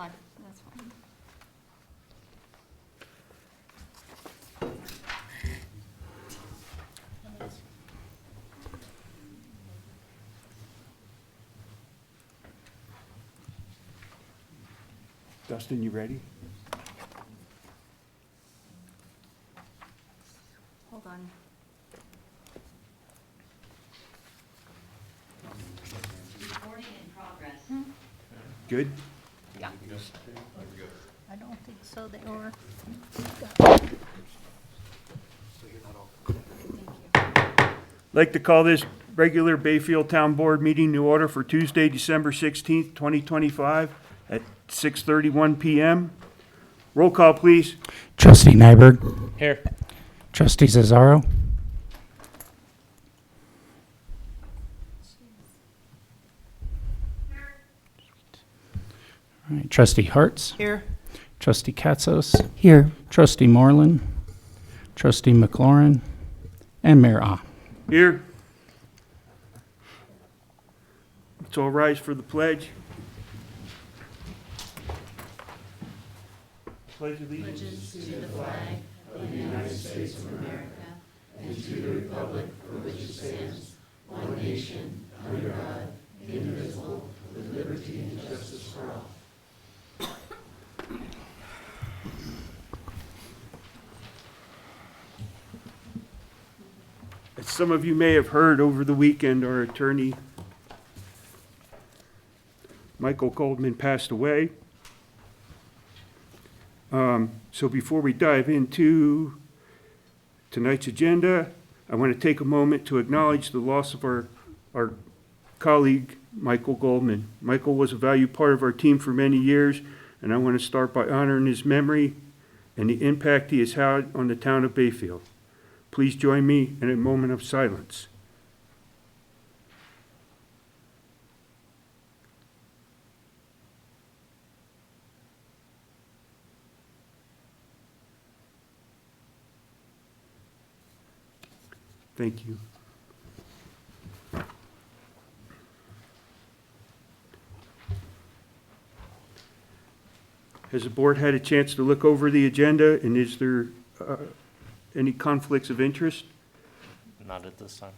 fine, that's fine. Dustin, you ready? Hold on. Recording in progress. Good? Yeah. I don't think so, they were. I'd like to call this regular Bayfield Town Board meeting to order for Tuesday, December 16th, 2025 at 6:31 PM. Roll call, please. Trustee Nyberg. Here. Trustee Cesaro. All right, Trustee Hartz. Here. Trustee Katsos. Here. Trustee Moreland. Trustee McLaurin. And Mayor Ah. Here. Let's all rise for the pledge. Pledge allegiance. As some of you may have heard over the weekend, our attorney, Michael Goldman, passed away. So before we dive into tonight's agenda, I want to take a moment to acknowledge the loss of our colleague, Michael Goldman. Michael was a valued part of our team for many years, and I want to start by honoring his memory and the impact he has had on the town of Bayfield. Please join me in a moment of silence. Thank you. Has the board had a chance to look over the agenda, and is there any conflicts of interest? Not at this time.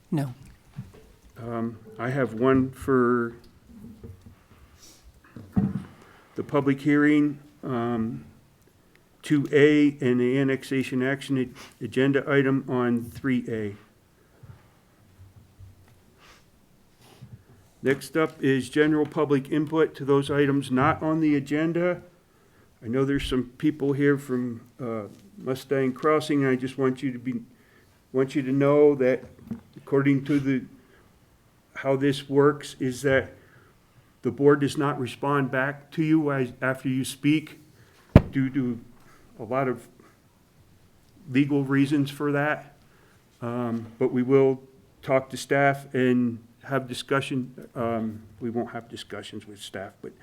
No. I have one for the public hearing, 2A, and the annexation action agenda item on 3A. Next up is general public input to those items not on the agenda. I know there's some people here from Mustang Crossing, and I just want you to know that according to how this works is that the board does not respond back to you after you speak due to a lot of legal reasons for that. But we will talk to staff and have discussion. We won't have discussions with staff, but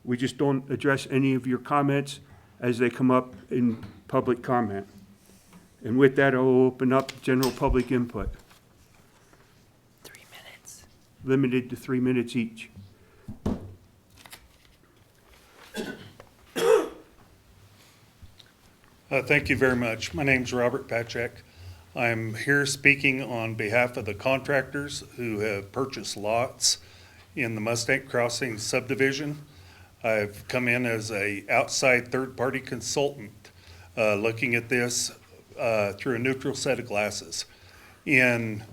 we just don't address any of your comments as they come up in public comment. And with that, I'll open up general public input. 3 minutes. Limited to 3 minutes each. Thank you very much. My name's Robert Pachek. I'm here speaking on behalf of the contractors who have purchased lots in the Mustang Crossing subdivision. I've come in as a outside third-party consultant, looking at this through a neutral set of glasses. In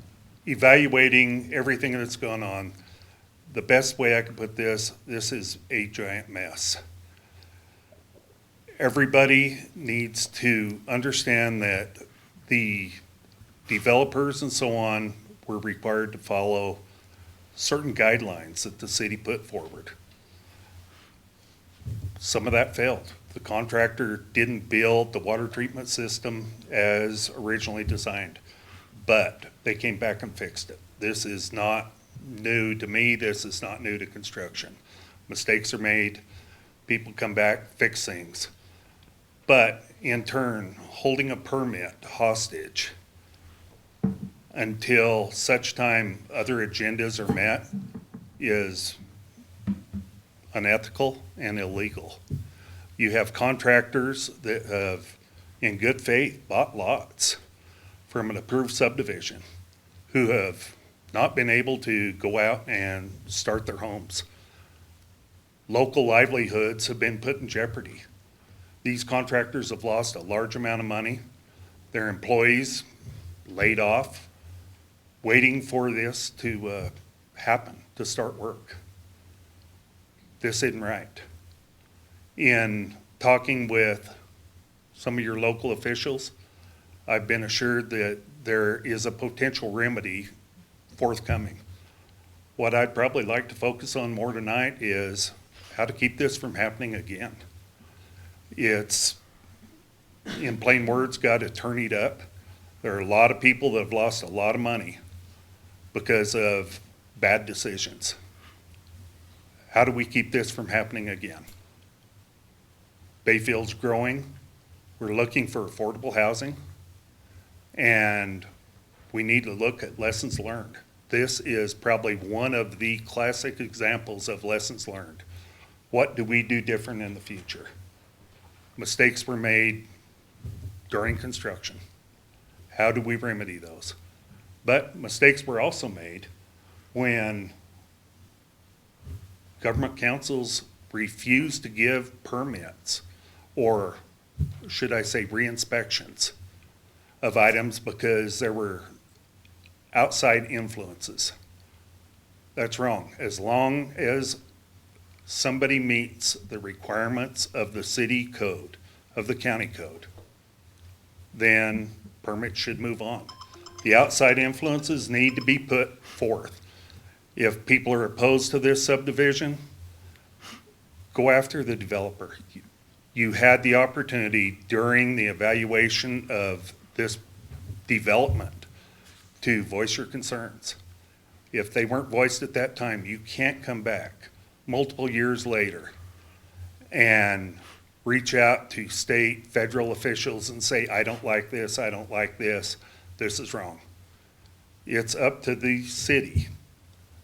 evaluating everything that's gone on, the best way I could put this is a giant mess. Everybody needs to understand that the developers and so on were required to follow certain guidelines that the city put forward. Some of that failed. The contractor didn't build the water treatment system as originally designed, but they came back and fixed it. This is not new to me. This is not new to construction. Mistakes are made. People come back, fix things. But in turn, holding a permit hostage until such time other agendas are met is unethical and illegal. You have contractors that have, in good faith, bought lots from an approved subdivision who have not been able to go out and start their homes. Local livelihoods have been put in jeopardy. These contractors have lost a large amount of money. Their employees laid off, waiting for this to happen, to start work. This isn't right. In talking with some of your local officials, I've been assured that there is a potential remedy forthcoming. What I'd probably like to focus on more tonight is how to keep this from happening again. It's, in plain words, got to turn it up. There are a lot of people that have lost a lot of money because of bad decisions. How do we keep this from happening again? Bayfield's growing. We're looking for affordable housing. And we need to look at lessons learned. This is probably one of the classic examples of lessons learned. What do we do different in the future? Mistakes were made during construction. How do we remedy those? But mistakes were also made when government councils refused to give permits, or should I say re-inspections of items because there were outside influences. That's wrong. As long as somebody meets the requirements of the city code, of the county code, then permits should move on. The outside influences need to be put forth. If people are opposed to this subdivision, go after the developer. You had the opportunity during the evaluation of this development to voice your concerns. If they weren't voiced at that time, you can't come back multiple years later and reach out to state, federal officials and say, I don't like this, I don't like this, this is wrong. It's up to the city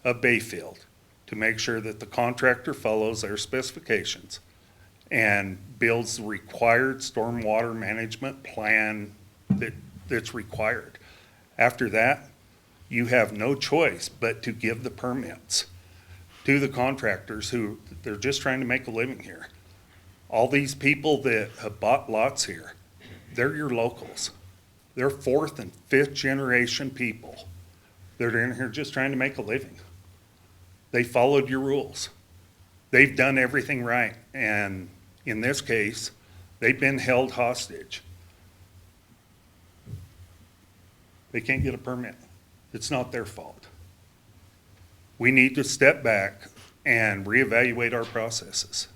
of Bayfield to make sure that the contractor follows their specifications and builds the required stormwater management plan that's required. After that, you have no choice but to give the permits to the contractors who, they're just trying to make a living here. All these people that have bought lots here, they're your locals. They're fourth and fifth generation people that are in here just trying to make a living. They followed your rules. They've done everything right. And in this case, they've been held hostage. They can't get a permit. It's not their fault. We need to step back and reevaluate our processes.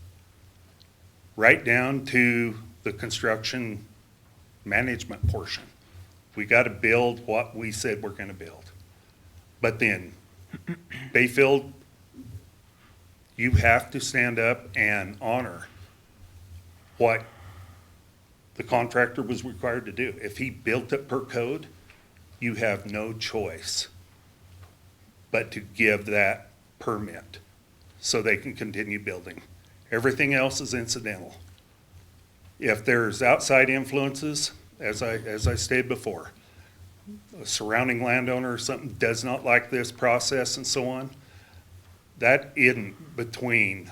Right down to the construction management portion. We got to build what we said we're going to build. But then, Bayfield, you have to stand up and honor what the contractor was required to do. If he built it per code, you have no choice but to give that permit so they can continue building. Everything else is incidental. If there's outside influences, as I stated before, a surrounding landowner or something does not like this process and so on, that isn't between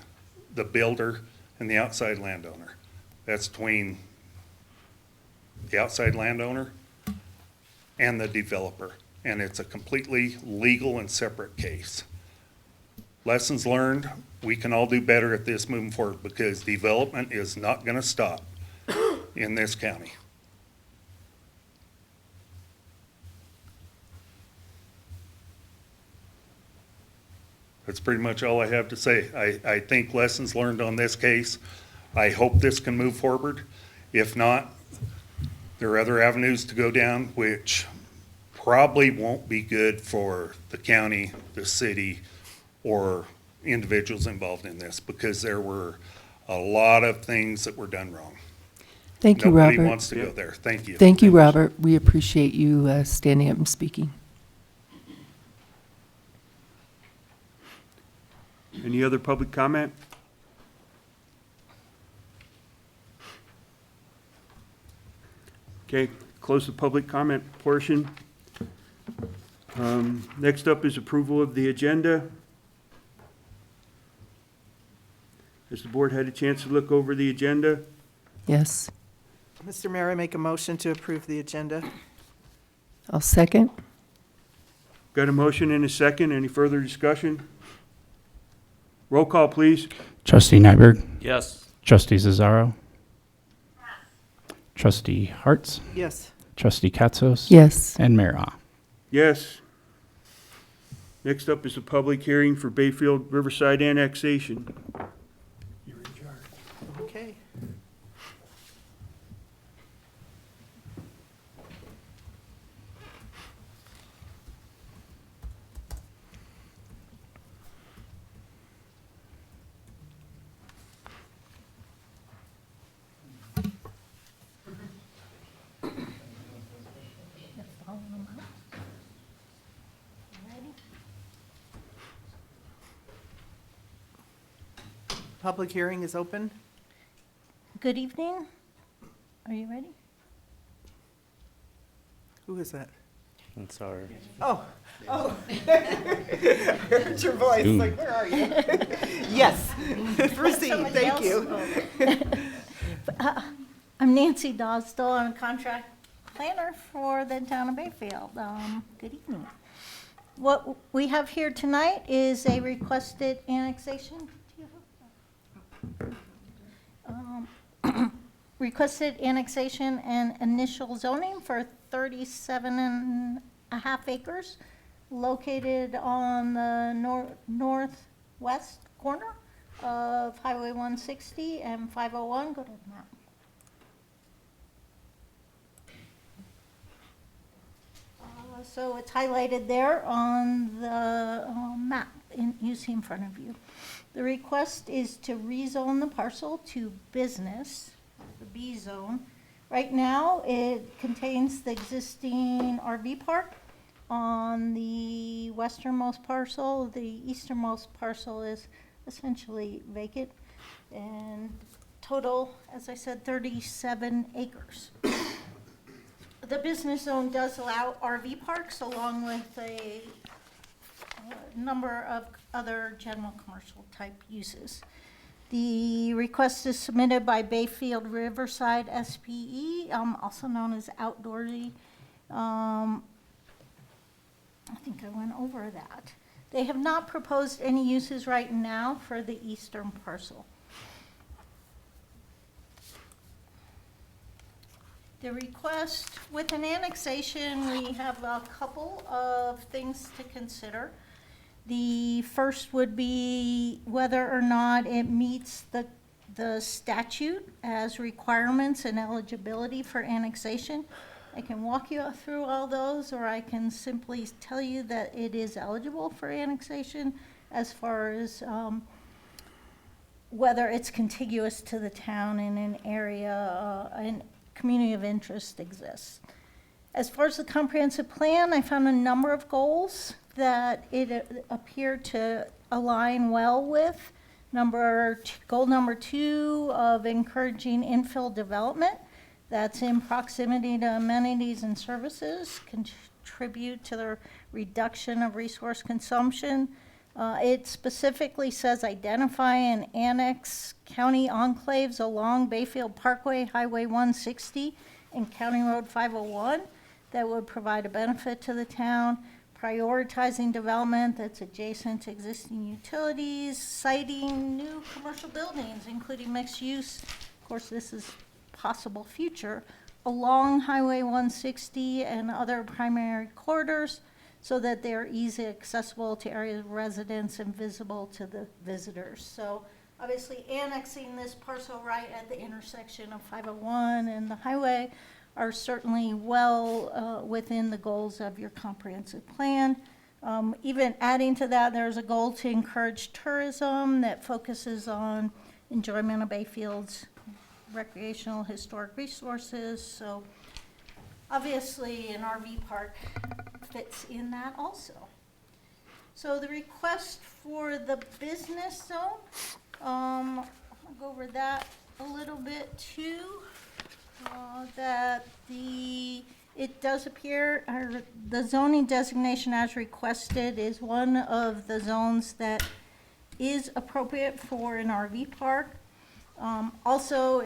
the builder and the outside landowner. That's between the outside landowner and the developer. And it's a completely legal and separate case. Lessons learned, we can all do better at this moving forward because development is not going to stop in this county. That's pretty much all I have to say. I think lessons learned on this case. I hope this can move forward. If not, there are other avenues to go down, which probably won't be good for the county, the city, or individuals involved in this because there were a lot of things that were done wrong. Thank you, Nobody Robert. wants to go there. Thank you. Thank you, Robert. We appreciate you standing up and speaking. Any other public comment? Okay, close the public comment portion. Next up is approval of the agenda. Has the board had a chance to look over the agenda? Yes. Mr. Mayor, I make a motion to approve the agenda. I'll second. Got a motion and a second. Any further discussion? Roll call, please. Trustee Nyberg, Yes. Trustee Cesaro, Trustee Harts, Yes. Trustee Katzos. Yes. And Mayor Ah. Yes. Next up is a public hearing for Bayfield Riverside annexation. You're in charge. Okay. Public hearing is open. Good evening. Are you ready? Who is that? I'm sorry. Oh. I heard your voice, like, where are you? Yes, proceed, Somebody thank else you. spoke. I'm Nancy Dosdell. I'm a contract planner for the town of Bayfield. Good evening. What we have here tonight is a requested annexation. Do you have- Requested annexation and initial zoning for 37.5 acres located on the northwest corner of Highway 160 and 501. Go to the map. So it's highlighted there on the map you see in front of you. The request is to rezone the parcel to business, the B zone. Right now, it contains the existing RV park on the westernmost parcel. The easternmost parcel is essentially vacant, and total, as I said, 37 acres. The business zone does allow RV parks along with a number of other general commercial type uses. The request is submitted by Bayfield Riverside SPE, also known as Outdoorsy. I think I went over that. They have not proposed any uses right now for the eastern parcel. The request, with an annexation, we have a couple of things to consider. The first would be whether or not it meets the statute as requirements and eligibility for annexation. I can walk you through all those, or I can simply tell you that it is eligible for annexation as far as whether it's contiguous to the town in an area, and community of interest exists. As far as the comprehensive plan, I found a number of goals that it appeared to align well with. Goal number 2 of encouraging infill development that's in proximity to amenities and services, contribute to the reduction of resource consumption. It specifically says identify and annex county enclaves along Bayfield Parkway, Highway 160, and County Road 501 that would provide a benefit to the town. Prioritizing development that's adjacent to existing utilities, citing new commercial buildings, including mixed use. Of course, this is possible future along Highway 160 and other primary corridors, so that they're easily accessible to areas of residents and visible to the visitors. So obviously annexing this parcel right at the intersection of 501 and the highway are certainly well within the goals of your comprehensive plan. Even adding to that, there's a goal to encourage tourism that focuses on enjoyment of Bayfield's recreational historic resources. So obviously an RV park fits in that also. So the request for the business zone, I'll go over that a little bit too. It does appear, or the zoning designation as requested is one of the zones that is appropriate for an RV park. Also,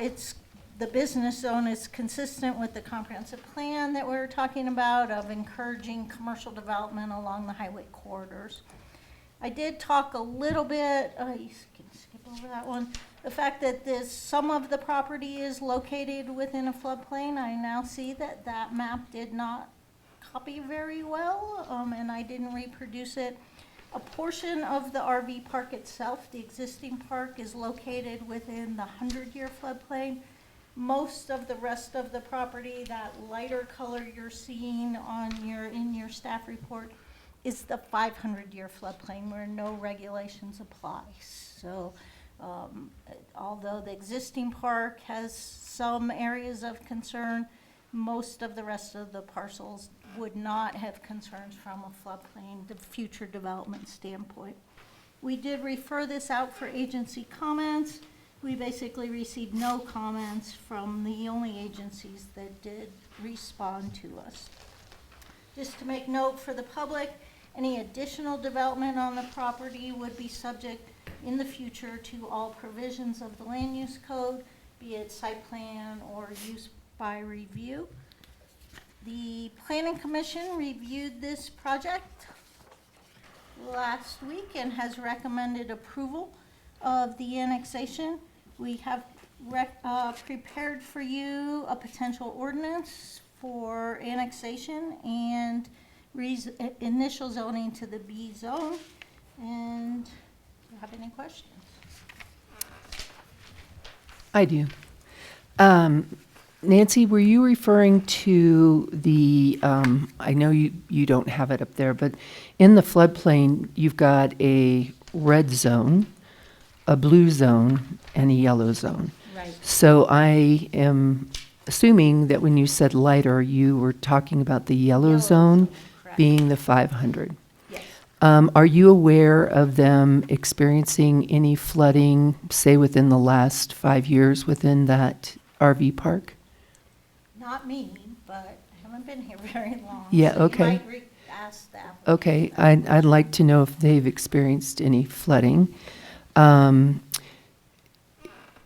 the business zone is consistent with the comprehensive plan that we were talking about of encouraging commercial development along the highway corridors. I did talk a little bit, you can skip over that one, the fact that some of the property is located within a floodplain. I now see that that map did not copy very well, and I didn't reproduce it. A portion of the RV park itself, the existing park, is located within the 100-year floodplain. Most of the rest of the property, that lighter color you're seeing in your staff report, is the 500-year floodplain where no regulations apply. So although the existing park has some areas of concern, most of the rest of the parcels would not have concerns from a floodplain, the future development standpoint. We did refer this out for agency comments. We basically received no comments from the only agencies that did respond to us. Just to make note for the public, any additional development on the property would be subject in the future to all provisions of the land use code, be it site plan or use by review. The Planning Commission reviewed this project last week and has recommended approval of the annexation. We have prepared for you a potential ordinance for annexation and initial zoning to the B zone. And do you have any questions? I do. Nancy, were you referring to the, I know you don't have it up there, but in the floodplain, you've got a red zone, a blue zone, and a yellow zone. Right. So I am assuming that when you said lighter, you were talking about the yellow zone correct. being the 500. Yes. Are you aware of them experiencing any flooding, say, within the last 5 years within that RV park? Not me, but I haven't been here very long. Yeah, so okay. You might ask that. Okay, I'd like to know if they've experienced any flooding.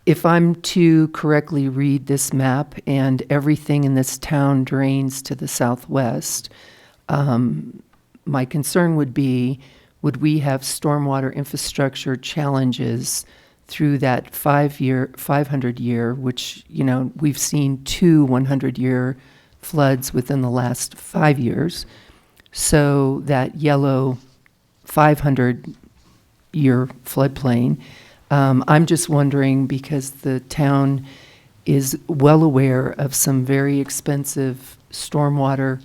If I'm to correctly read this map and everything in this town drains to the southwest, my concern would be, would we have stormwater infrastructure challenges through that 500 year, which, you know, we've seen 2 100-year floods within the last 5 years. So that yellow 500-year floodplain, I'm just wondering, because the town is well aware of some very expensive stormwater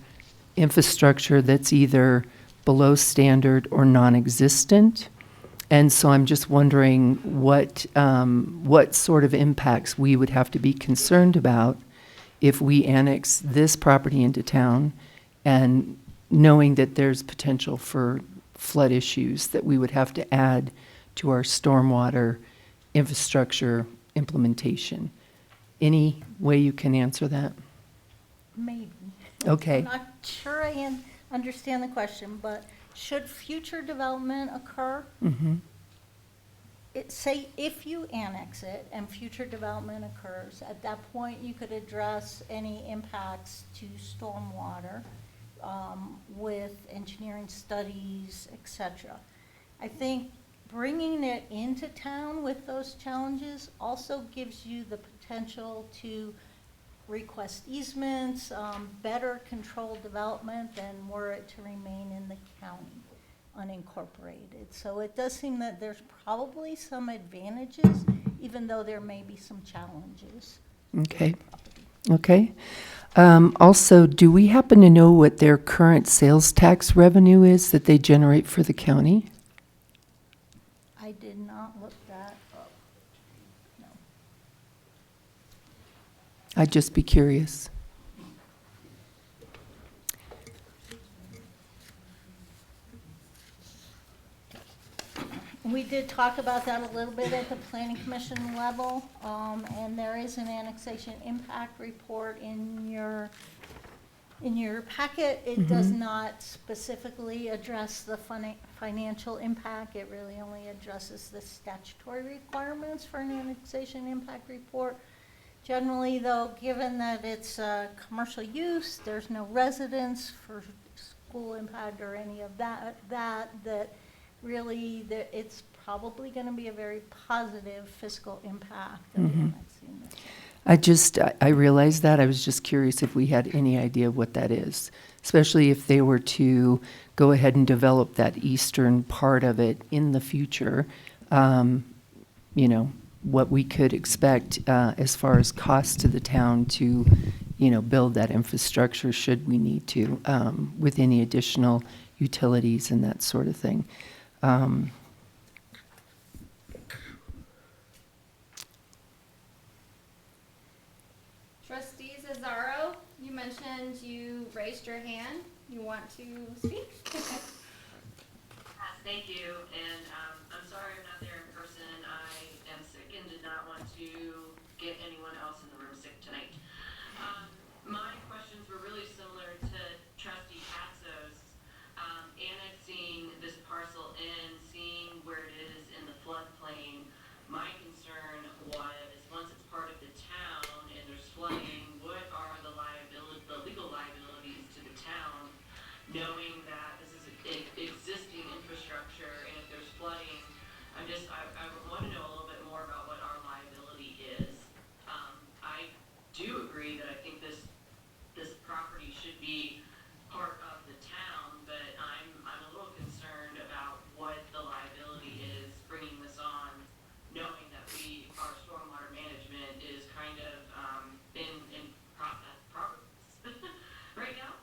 infrastructure that's either below standard or non-existent. And so I'm just wondering what sort of impacts we would have to be concerned about if we annex this property into town, and knowing that there's potential for flood issues that we would have to add to our stormwater infrastructure implementation. Any way you can answer that? Maybe. Okay. I'm not sure I understand the question, but should future development occur, Mm-hmm. say if you annex it and future development occurs, at that point you could address any impacts to stormwater with engineering studies, etc. I think bringing it into town with those challenges also gives you the potential to request easements, better control development than were it to remain in the county unincorporated. So it does seem that there's probably some advantages, even though there may be some challenges. Okay. Okay. Also, do we happen to know what their current sales tax revenue is that they generate for the county? I did not look that up. No. I'd just be curious. We did talk about that a little bit at the planning commission level, and there is an annexation impact report in your packet. It does not specifically address the financial impact. It really only addresses the statutory requirements for an annexation impact report. Generally, though, given that it's commercial use, there's no residence for school impact or any of that really, it's probably going to be a very positive fiscal impact of annexing this. I realized that. I was just curious if we had any idea what that is, especially if they were to go ahead and develop that eastern part of it in the future. You know, what we could expect as far as costs to the town to, you know, build that infrastructure should we need to, with any additional utilities and that sort of thing. Trustees Azaro, you mentioned you raised your hand. You want to speak? Thank you, and I'm sorry I'm not there in person. I am sick and did not want to get anyone else in the room sick tonight. My questions were really similar to Trustee Hatzo's, annexing this parcel in, seeing where it is in the floodplain. My concern was, once it's part of the town and there's flooding, what are the legal liabilities to the town, knowing that this is existing infrastructure, and if there's flooding, I want to know a little bit more about what our liability is. I do agree that I think this property should be part of the town, but I'm a little concerned about what the liability is bringing this on, knowing that our stormwater management is kind of in progress right now.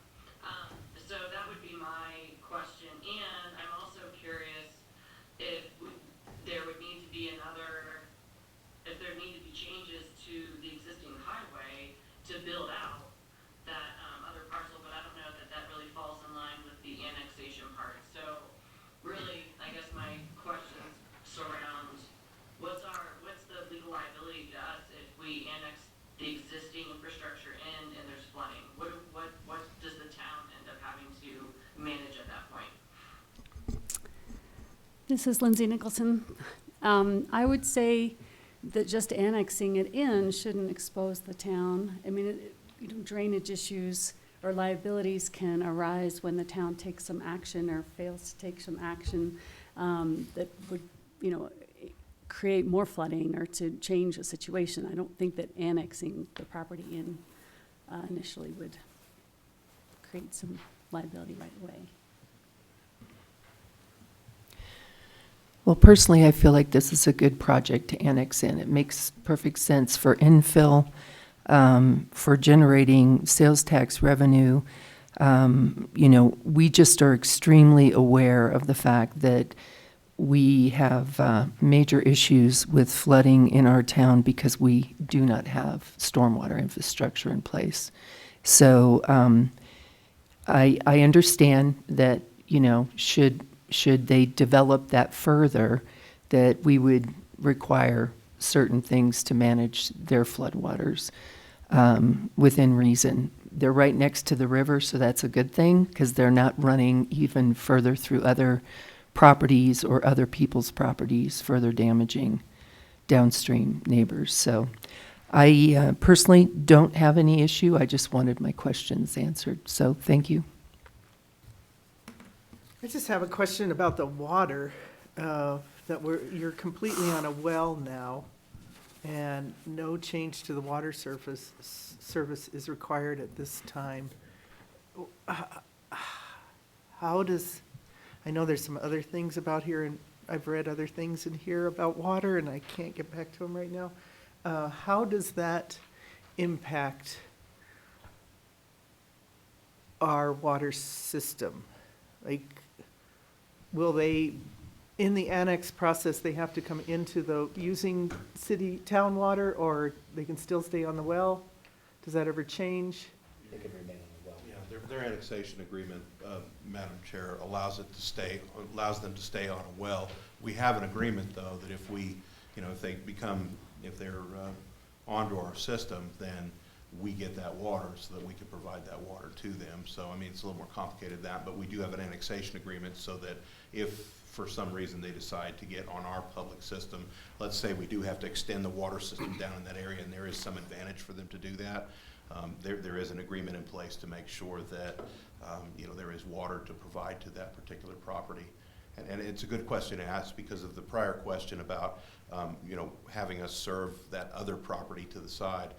So that would be my question, and I'm also curious if there would need to be if there need to be changes to the existing highway to build out that other parcel, but I don't know that that really falls in line with the annexation part. So really, I guess my questions surround what's the legal liability to us if we annex the existing infrastructure in and there's flooding? What does the town end up having to manage at that point? This is Lindsay Nicholson. I would say that just annexing it in shouldn't expose the town. I mean, drainage issues or liabilities can arise when the town takes some action or fails to take some action that would, create more flooding or to change the situation. I don't think that annexing the property in initially would create some liability right away. Well, personally, I feel like this is a good project to annex in. It makes perfect sense for infill, for generating sales tax revenue. We just are extremely aware of the fact that we have major issues with flooding in our town because we do not have stormwater infrastructure in place. So I understand that, should they develop that further, that we would require certain things to manage their floodwaters within reason. They're right next to the river, so that's a good thing because they're not running even further through other properties or other people's properties, further damaging downstream neighbors. So I personally don't have any issue. I just wanted my questions answered. So thank you. I just have a question about the water, you're completely on a well now, and no change to the water service is required at this time. How does, I know there's some other things about here, and I've read other things in here about water, and I can't get back to them right now. How does that impact our water system? Like, will they, in the annex process, they have to come into using town water, or they can still stay on the well? Does that ever change? They could remain on the well. Yeah, Their annexation agreement, Madam Chair, allows them to stay on a well. We have an agreement, though, that if we, if they're onto our system, then we get that water so that we can provide that water to them. So, I mean, it's a little more complicated than that, but we do have an annexation agreement so that if for some reason they decide to get on our public system, let's say we do have to extend the water system down in that area and there is some advantage for them to do that, there is an agreement in place to make sure that there is water to provide to that particular property. And it's a good question to ask because of the prior question about having us serve that other property to the side.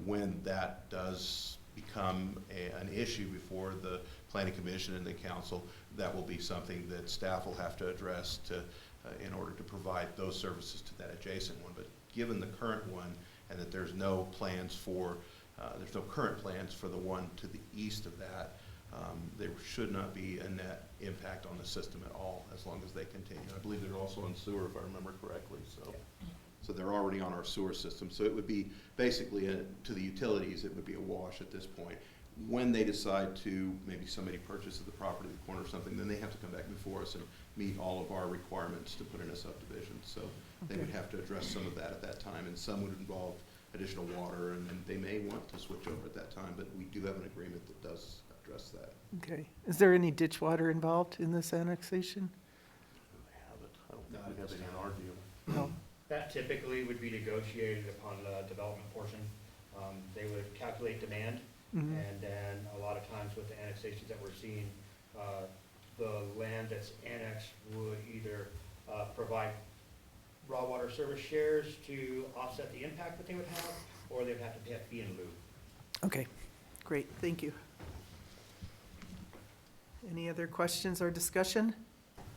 When that does become an issue before the Planning Commission and the Council, that will be something that staff will have to address in order to provide those services to that adjacent one. But given the current one and that there's no current plans for the one to the east of that, there should not be a net impact on the system at all as long as they continue. I believe they're also on sewer, if I remember correctly. So they're already on our sewer system. So it would be basically, to the utilities, it would be a wash at this point. When they decide to, maybe somebody purchases the property, the corner or something, then they have to come back before us and meet all of our requirements to put in a subdivision. So they would have to address some of that at that time, and some would involve additional water, and then they may want to switch over at that time, but we do have an agreement that does address that. Okay. Is there any ditch water involved in this annexation? I don't think we have any in our deal. No. That typically would be negotiated upon the development portion. They would calculate demand, and then a lot of times with the annexations that we're seeing, the land that's annexed would either provide raw water service shares to offset the impact that they would have, or they would have to pay a fee in lieu. Okay, great, thank you. Any other questions or discussion?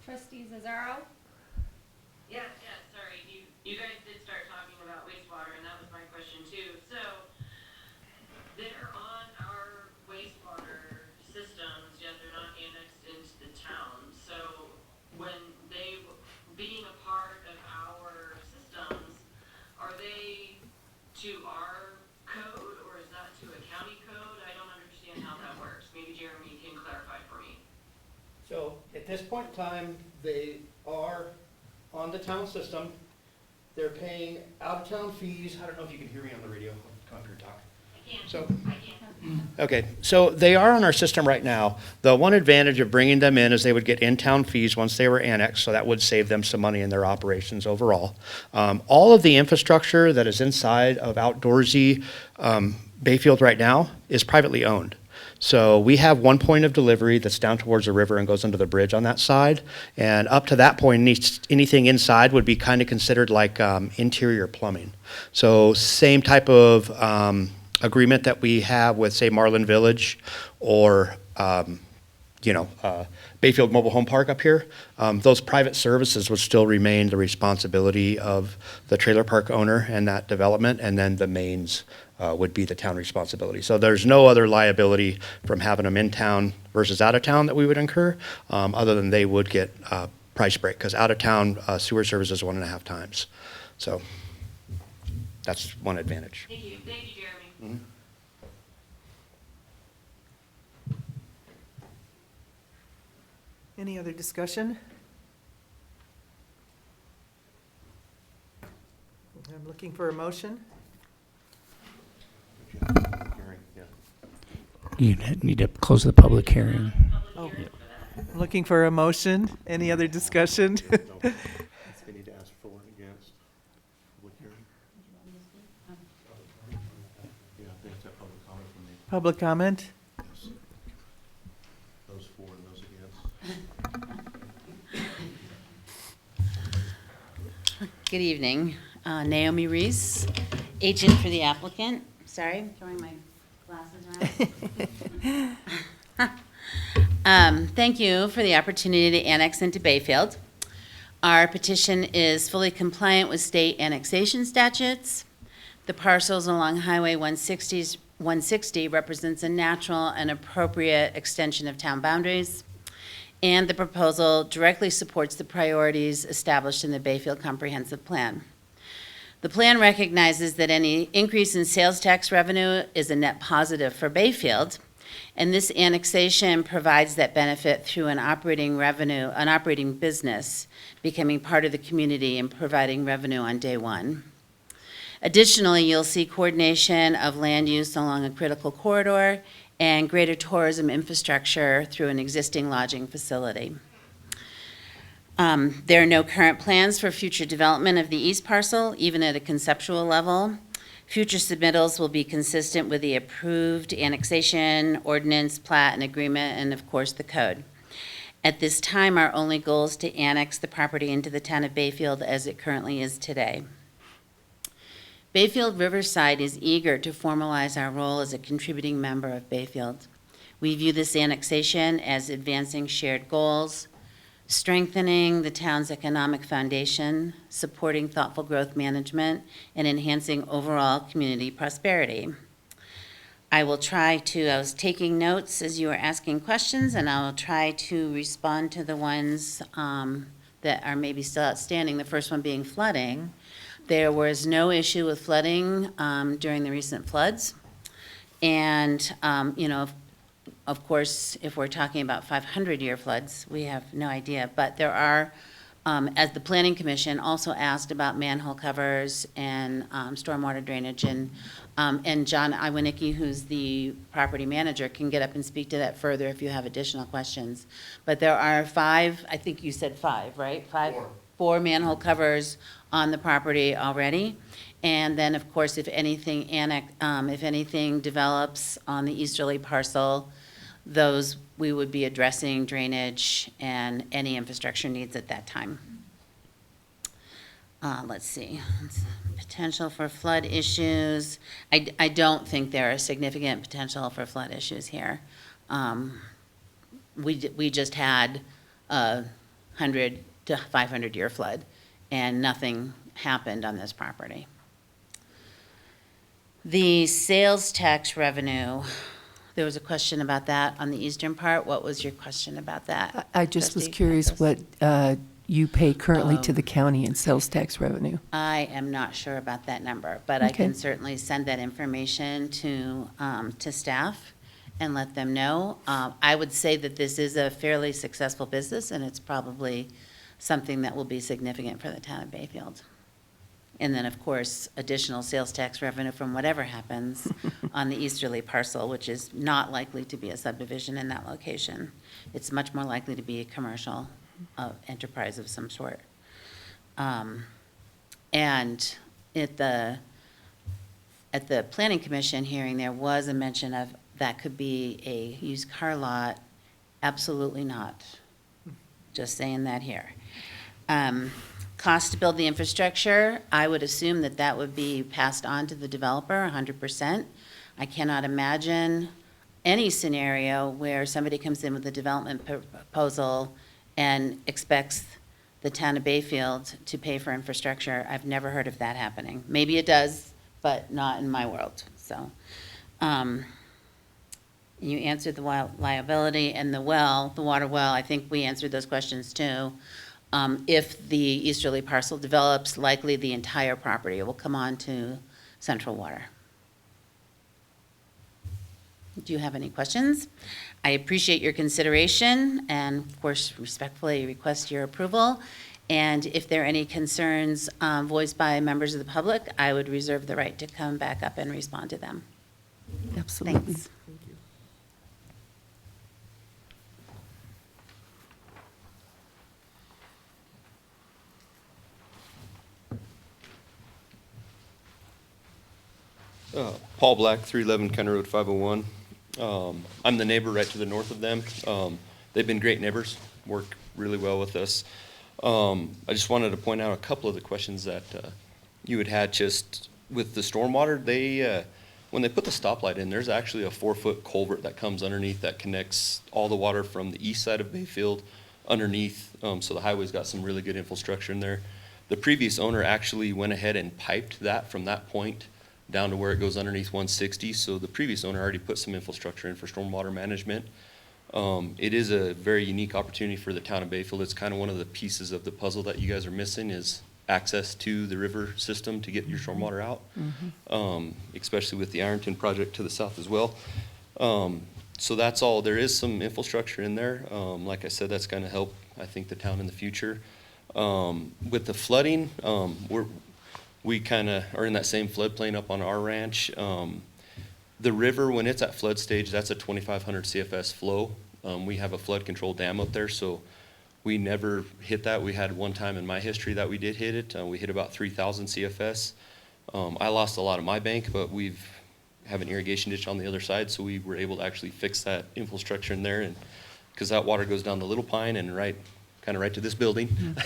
Trustee Zazzaro? Yeah, sorry, you guys did start talking about wastewater, and that was my question too. So, they're on our wastewater systems, yet they're not annexed into the town. So, when they, being a part of our systems, are they to our code, or is that to a county code? I don't understand how that works. Maybe Jeremy can clarify for me. So at this point in time, they are on the town system. They're paying out-of-town fees. I don't know if you can hear me on the radio. Come up here and talk. I can. So, I can. okay, so they are on our system right now. The one advantage of bringing them in is they would get in-town fees once they were annexed, so that would save them some money in their operations overall. All of the infrastructure that is inside of outdoorsy Bayfield right now is privately owned. So we have one point of delivery that's down towards the river and goes under the bridge on that side. And up to that point, anything inside would be kind of considered like interior plumbing. So same type of agreement that we have with, say, Marlin Village or, Bayfield Mobile Home Park up here. Those private services would still remain the responsibility of the trailer park owner and that development, and then the mains would be the town responsibility. So there's no other liability from having them in town versus out of town that we would incur, other than they would get price break, because out of town sewer service is 1.5 times. So that's one advantage. Thank you, Jeremy. Mm-hmm. Any other discussion? I'm looking for a motion. You need to close the public hearing. Oh, I'm looking for a motion. Any other discussion? They need to ask for and against public hearing. Yeah, they have to have public comment from the, Public comment? those for and those against. Good evening. Naomi Reese, agent for the applicant. Sorry, I'm throwing my glasses around. Thank you for the opportunity to annex into Bayfield. Our petition is fully compliant with state annexation statutes. The parcels along Highway 160 represents a natural and appropriate extension of town boundaries, and the proposal directly supports the priorities established in the Bayfield Comprehensive Plan. The plan recognizes that any increase in sales tax revenue is a net positive for Bayfield, And this annexation provides that benefit through an operating business becoming part of the community and providing revenue on day one. Additionally, you'll see coordination of land use along a critical corridor and greater tourism infrastructure through an existing lodging facility. There are no current plans for future development of the east parcel, even at a conceptual level. Future submittals will be consistent with the approved annexation, ordinance, plat, and agreement, and of course, the code. At this time, our only goal is to annex the property into the town of Bayfield as it currently is today. Bayfield Riverside is eager to formalize our role as a contributing member of Bayfield. We view this annexation as advancing shared goals, strengthening the town's economic foundation, supporting thoughtful growth management, and enhancing overall community prosperity. I was taking notes as you were asking questions, and I will try to respond to the ones that are maybe still outstanding, the first one being flooding. There was no issue with flooding during the recent floods. And, of course, if we're talking about 500-year floods, we have no idea. But there are, as the Planning Commission also asked about manhole covers and stormwater drainage. And John Iwanicki, who's the property manager, can get up and speak to that further if you have additional questions. But there are 5, I think you said 5, right? 4 manhole covers on the property already. And then, of course, if anything develops on the easterly parcel, those we would be addressing drainage and any infrastructure needs at that time. Let's see, potential for flood issues. I don't think there are significant potential for flood issues here. We just had a 100 to 500-year flood, and nothing happened on this property. The sales tax revenue, there was a question about that on the eastern part. What was your question about that? I just was Trustee curious Campos? what you pay currently to the county in sales tax revenue. I am not sure about that number, but I Okay. can certainly send that information to staff and let them know. I would say that this is a fairly successful business, and it's probably something that will be significant for the town of Bayfield. And then, of course, additional sales tax revenue from whatever happens on the easterly parcel, which is not likely to be a subdivision in that location. It's much more likely to be a commercial enterprise of some sort. And at the Planning Commission hearing, there was a mention of that could be a used car lot. Absolutely not. Just saying that here. Cost to build the infrastructure, I would assume that that would be passed on to the developer 100%. I cannot imagine any scenario where somebody comes in with a development proposal and expects the town of Bayfield to pay for infrastructure. I've never heard of that happening. Maybe it does, but not in my world. So you answered the liability and the water well. I think we answered those questions too. If the easterly parcel develops, likely the entire property will come on to central water. Do you have any questions? I appreciate your consideration and, of course, respectfully request your approval. And if there are any concerns voiced by members of the public, I would reserve the right to come back up and respond to them. Absolutely. Thanks. Thank you. Paul Black, 311 County Road 501. I'm the neighbor right to the north of them. They've been great neighbors, work really well with us. I just wanted to point out a couple of the questions that you had just with the stormwater. When they put the stoplight in, there's actually a 4-foot culvert that comes underneath that connects all the water from the east side of Bayfield underneath. So the highway's got some really good infrastructure in there. The previous owner actually went ahead and piped that from that point down to where it goes underneath 160. So the previous owner already put some infrastructure in for stormwater management. It is a very unique opportunity for the town of Bayfield. It's kind of one of the pieces of the puzzle that you guys are missing is access to the river system to get your stormwater out, especially with the Ironton project to the south as well. So that's all. There is some infrastructure in there. Like I said, that's going to help, I think, the town in the future. With the flooding, we kind of are in that same floodplain up on our ranch. The river, when it's at flood stage, that's a 2,500 CFS flow. We have a flood control dam up there, so we never hit that. We had one time in my history that we did hit it. We hit about 3,000 CFS. I lost a lot of my bank, but we have an irrigation ditch on the other side, so we were able to actually fix that infrastructure in there, and because that water goes down the Little Pine and kind of right to this building.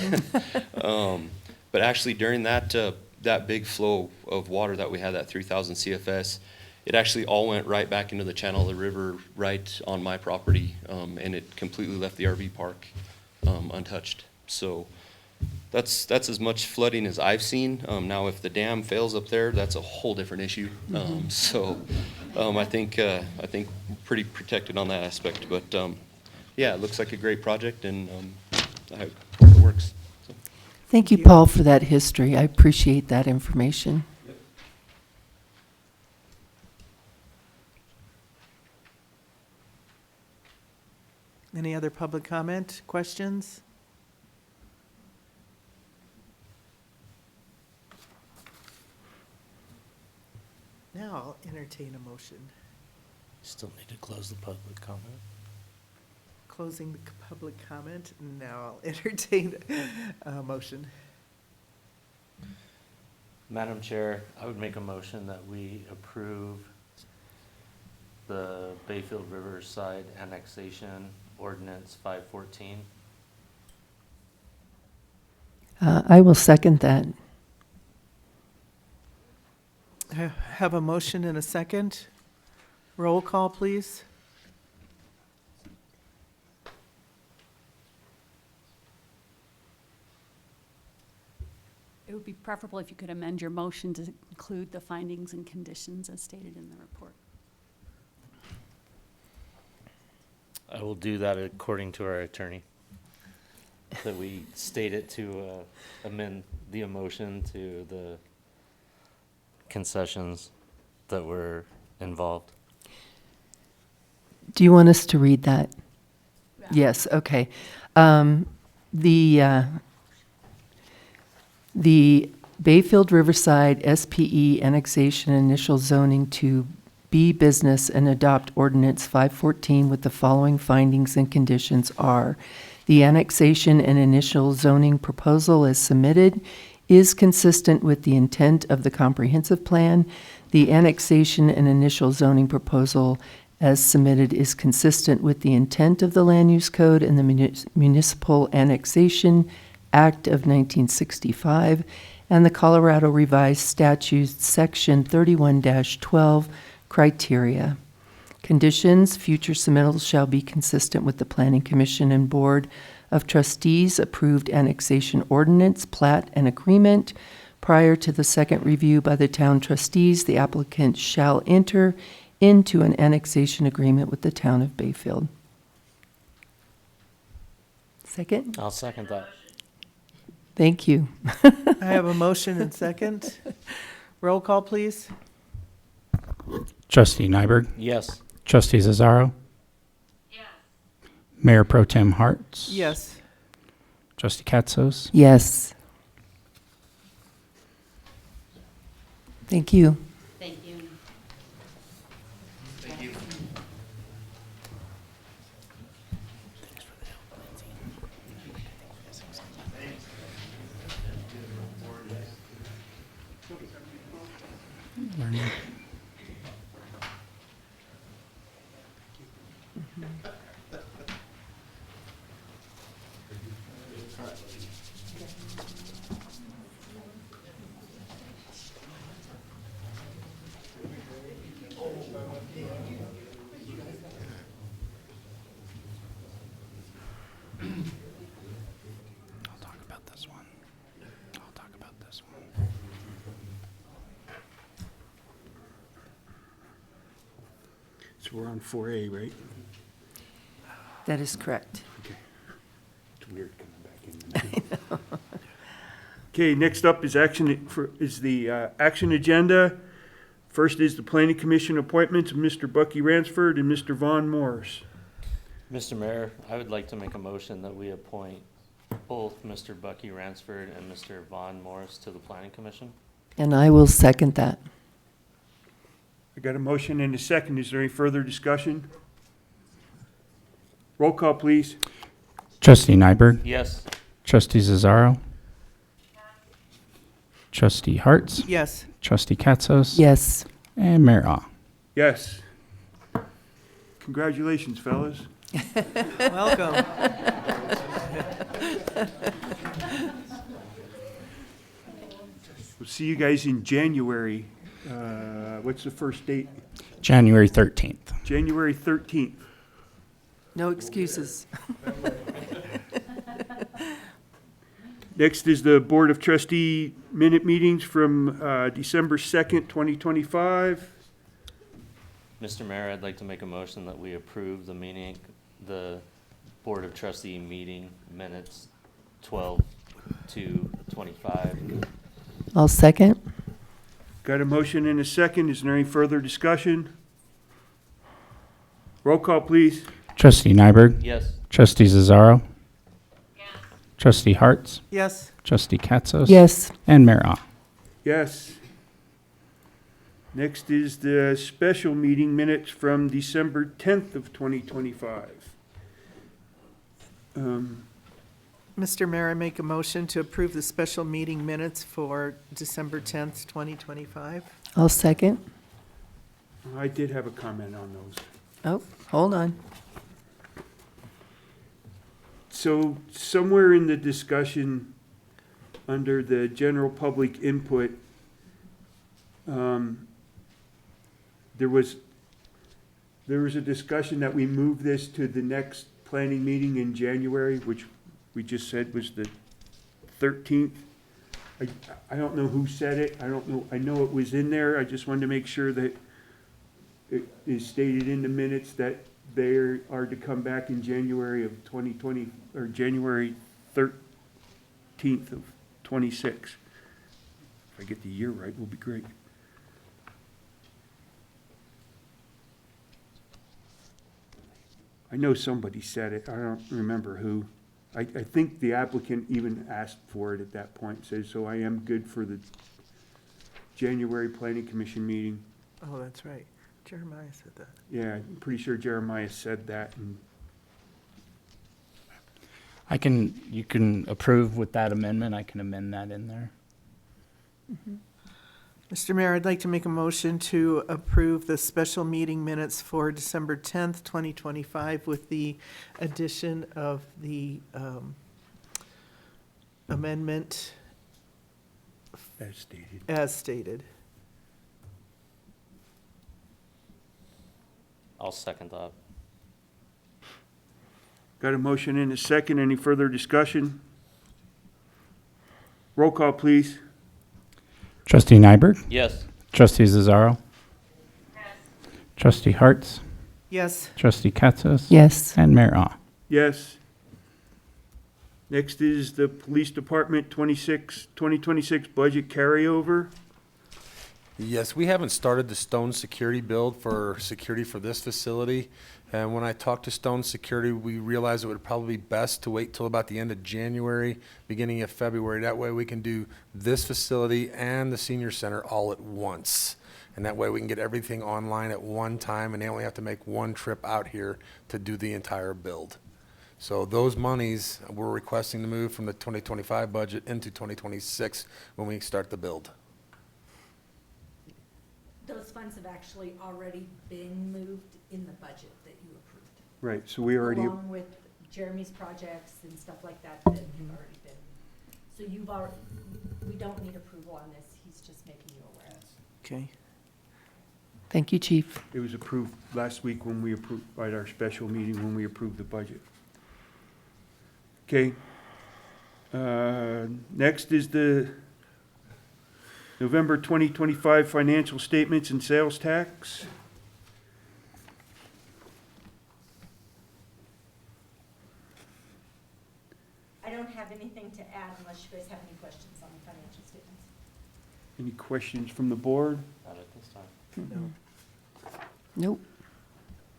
But actually during that big flow of water that we had, that 3,000 CFS, it actually all went right back into the channel of the river right on my property, and it completely left the RV park untouched. So that's as much flooding as I've seen. Now, if the dam fails up there, that's a whole different issue. I think pretty protected on that aspect. But yeah, it looks like a great project, and I hope it works. So. Thank you, Paul, for that history. I appreciate that information. Any other public comment, questions? Now I'll entertain a motion. Still need to close the public comment. Closing the public comment. Now I'll entertain a motion. Madam Chair, I would make a motion that we approve the Bayfield Riverside Annexation Ordinance 514. I will second that. I have a motion and a second. Roll call, please. It would be preferable if you could amend your motion to include the findings and conditions as stated in the report. I will do that according to our attorney. That we state it to amend the motion to the concessions that were involved. Do you want us to read that? Yeah. Yes, okay. The Bayfield Riverside SPE annexation initial zoning to B business and adopt ordinance 514 with the following findings and conditions are: the annexation and initial zoning proposal as submitted is consistent with the intent of the comprehensive plan. The annexation and initial zoning proposal as submitted is consistent with the intent of the Land Use Code and the Municipal Annexation Act of 1965 and the Colorado Revised Statutes Section 31-12 criteria. Conditions: future submittals shall be consistent with the Planning Commission and Board of Trustees approved annexation ordinance, plat, and agreement. Prior to the second review by the town trustees, the applicant shall enter into an annexation agreement with the town of Bayfield. Second? I'll second that. Thank you. I have a motion and second. Roll call, please. Trustee Nyberg, Yes. Trustee Zazzaro, Yes. Mayor Pro Tem Harts. Yes. Trustee Katsos. Yes. Thank you. Thank you. Thank you. I'll talk about this one. I'll talk about this one. So we're on 4A, right? That is correct. It's weird coming back in. Okay, next up is the action agenda First is the Planning Commission appointments of Mr. Bucky Ransford and Mr. Vaughn Morris. Mr. Mayor, I would like to make a motion that we appoint both Mr. Bucky Ransford and Mr. Vaughn Morris to the Planning Commission. And I will second that. I got a motion and a second. Is there any further discussion? Roll call, please. Trustee Nyberg, Yes. Trustee Zazzaro, Trustee Harts, Yes. Trustee Katzos, Yes. and Mayor Ah. Yes. Congratulations, fellas. Welcome. We'll see you guys in January. What's the first date? January 13th. January 13th. No excuses. Next is the Board of Trustee minute meetings from December 2nd, 2025. Mr. Mayor, I'd like to make a motion that we approve the Board of Trustee meeting minutes 12/2/25. I'll second. Got a motion and a second. Is there any further discussion? Roll call, please. Trustee Nyberg, Yes. Trustee Zazzaro, Yes. Trustee Harts, Yes. Trustee Katzos, Yes. and Mayor Ah. Yes. Next is the special meeting minutes from December 10th of 2025. Mr. Mayor, I make a motion to approve the special meeting minutes for December 10th, 2025. I'll second. I did have a comment on those. Oh, hold on. So somewhere in the discussion, under the general public input, there was a discussion that we move this to the next planning meeting in January, which we just said was the 13th. I don't know who said it. I don't know. I know it was in there. I just wanted to make sure that it is stated in the minutes that they are to come back in January of 2020, or January 13th of 26. If I get the year right, will be great. I know somebody said it. I don't remember who. I think the applicant even asked for it at that point, says, so I am good for the January Planning Commission meeting. Oh, that's right. Jeremiah said that. Yeah, I'm pretty sure Jeremiah said that, and You can approve with that amendment. I can amend that in there. Mr. Mayor, I'd like to make a motion to approve the special meeting minutes for December 10th, 2025 with the addition of the amendment as stated. as stated. I'll second that. Got a motion and a second. Any further discussion? Roll call, please. Trustee Nyberg, Yes. Trustee Zazzaro, Yes. Trustee Harts, Yes. Trustee Katzos, Yes. and Mayor Ah. Yes. Next is the Police Department 2026 budget carryover. Yes, we haven't started the Stone security build for security for this facility. And when I talked to Stone Security, we realized it would probably be best to wait till about the end of January, beginning of February. That way we can do this facility and the senior center all at once. And that way we can get everything online at one time, and they only have to make one trip out here to do the entire build. So those monies, we're requesting to move from the 2025 budget into 2026 when we start the build. Those funds have actually already been moved in the budget that you approved. Right, so we already, Along with Jeremy's projects and stuff like that that have already been. So you've already, we don't need approval on this, he's just making you aware. Okay. Thank you, Chief. it was approved last week when we approved, at our special meeting when we approved the budget. Okay. Next is the November 2025 financial statements and sales tax. I don't have anything to add unless you guys have any questions on the financial statements. Any questions from the board? Not at this time. No. Nope.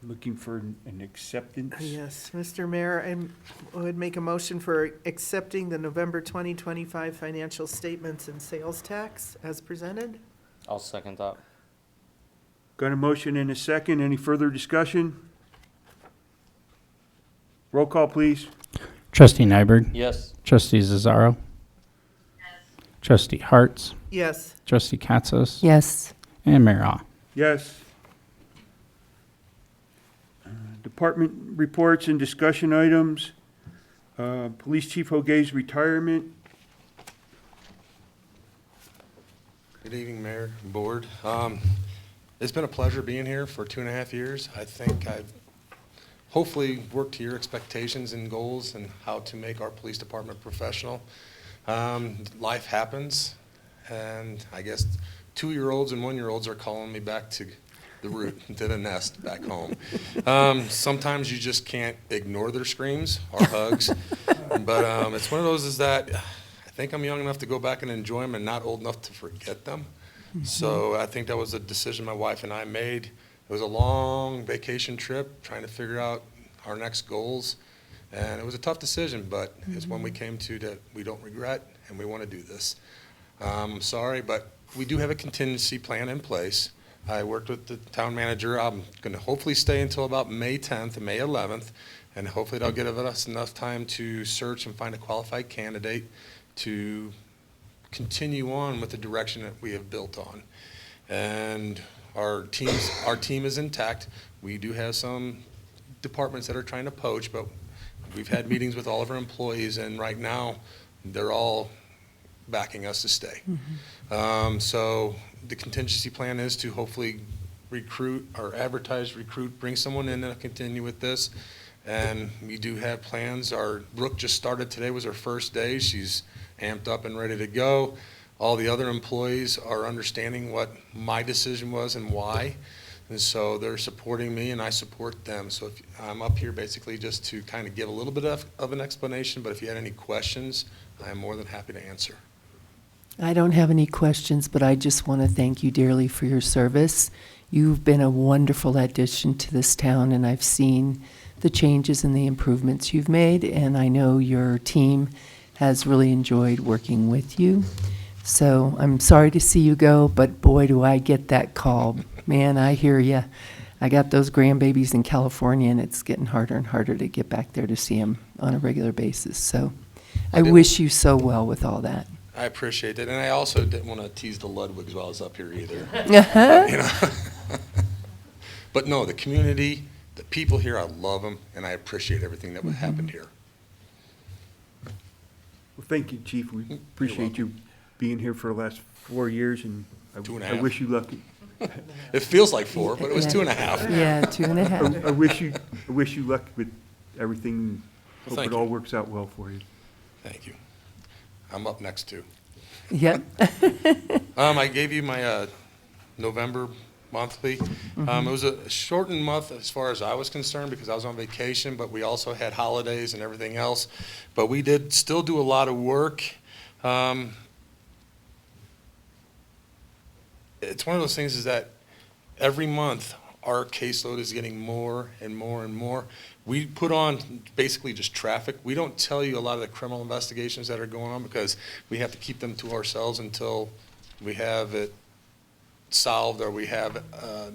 Looking for an acceptance? Yes, Mr. Mayor, I would make a motion for accepting the November 2025 financial statements and sales tax as presented. I'll second that. Got a motion and a second. Any further discussion? Roll call, please. Trustee Nyberg. Yes. Trustee Zazzaro. Yes. Trustee Harts. Yes. Trustee Katsas. Yes. And Mayor Ah. Yes. Department reports and discussion items. Police Chief Hoagay's retirement. Good evening, Mayor and Board. It's been a pleasure being here for 2.5 years. I think I've hopefully worked to your expectations and goals and how to make our police department professional. Life happens, and I guess 2-year-olds and 1-year-olds are calling me back to the root, to the nest back home. Sometimes you just can't ignore their screams or hugs, but it's one of those is that I think I'm young enough to go back and enjoy them and not old enough to forget them. So I think that was a decision my wife and I made. It was a long vacation trip trying to figure out our next goals, and it was a tough decision, but it's one we came to that we don't regret, and we want to do this. I'm sorry, but we do have a contingency plan in place. I worked with the town manager. I'm going to hopefully stay until about May 10th and May 11th, and hopefully that'll give us enough time to search and find a qualified candidate to continue on with the direction that we have built on. And our team is intact. We do have some departments that are trying to poach, but we've had meetings with all of our employees, and right now they're all backing us to stay. So the contingency plan is to hopefully recruit or advertise, recruit, bring someone in and continue with this. And we do have plans. Our Brooke just started today, was her first day. She's amped up and ready to go. All the other employees are understanding what my decision was and why. And so they're supporting me and I support them. So I'm up here basically just to kind of give a little bit of an explanation, but if you had any questions, I'm more than happy to answer. I don't have any questions, but I just want to thank you dearly for your service. You've been a wonderful addition to this town, and I've seen the changes and the improvements you've made, and I know your team has really enjoyed working with you. So I'm sorry to see you go, but boy, do I get that call. Man, I hear you. I got those grandbabies in California, and it's getting harder and harder to get back there to see them on a regular basis. So I wish you so well with all that. I appreciate it, and I also didn't want to tease the Ludwigs while I was up here either. You know? But no, the community, the people here, I love them, and I appreciate everything that happened here. Well, thank you, Chief. We appreciate you being here for the last 4 years, and I 2.5. wish you luck. It feels like 4, but it was 2.5. Yeah, 2.5. I wish you luck with everything. Well, Hope thank it all you. works out well for you. Thank you. I'm up next too. Yep. I gave you my November monthly. It was a shortened month as far as I was concerned because I was on vacation, but we also had holidays and everything else. But we did still do a lot of work. It's one of those things is that every month our caseload is getting more and more and more. We put on basically just traffic. We don't tell you a lot of the criminal investigations that are going on because we have to keep them to ourselves until we have it solved or we have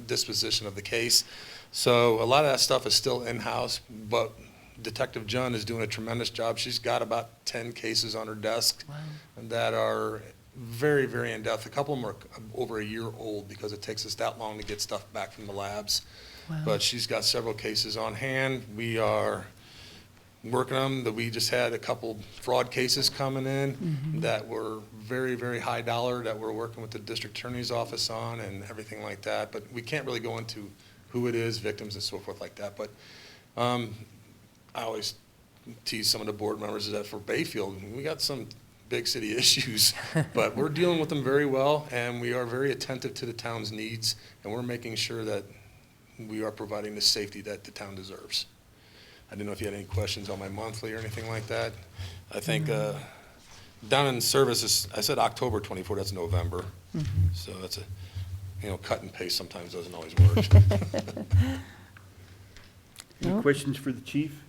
disposition of the case. So a lot of that stuff is still in-house, but Detective John is doing a tremendous job. She's got about 10 cases on her desk that are very, very in-depth. A couple of them are over a year old because it takes us that long to get stuff back from the labs. But she's got several cases on hand. We are working on them. We just had a couple fraud cases coming in that were very, very high dollar that we're working with the district attorney's office on and everything like that. But we can't really go into who it is, victims and so forth like that. But I always tease some of the board members that for Bayfield, we got some big city issues, but we're dealing with them very well, and we are very attentive to the town's needs, and we're making sure that we are providing the safety that the town deserves. I didn't know if you had any questions on my monthly or anything like that. I think down in service, I said October 24, that's November. Mm-hmm. So that's cut and paste sometimes doesn't always work. Any Nope. questions for the chief?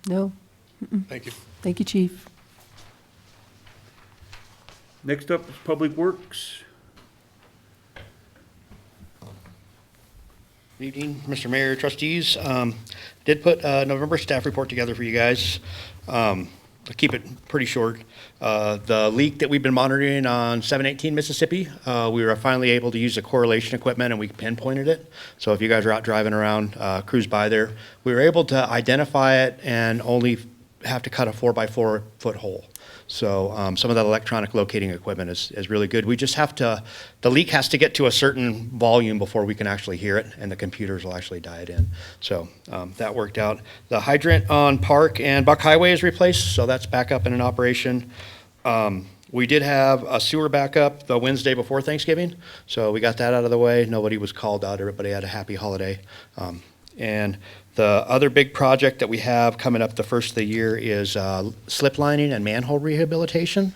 No? Thank you. Thank you, Chief. Next up is Public Works. Good evening, Mr. Mayor, trustees. Did put a November staff report together for you guys. I'll keep it pretty short. The leak that we've been monitoring on 718 Mississippi, we were finally able to use the correlation equipment and we pinpointed it. So if you guys are out driving around, cruise by there, we were able to identify it and only have to cut a 4x4 foot hole. So some of that electronic locating equipment is really good. We just have to, the leak has to get to a certain volume before we can actually hear it, and the computers will actually die it in. So that worked out. The hydrant on Park and Buck Highway is replaced, so that's back up and in operation. We did have a sewer backup the Wednesday before Thanksgiving, so we got that out of the way. Nobody was called out. Everybody had a happy holiday. And the other big project that we have coming up the first of the year is slip lining and manhole rehabilitation.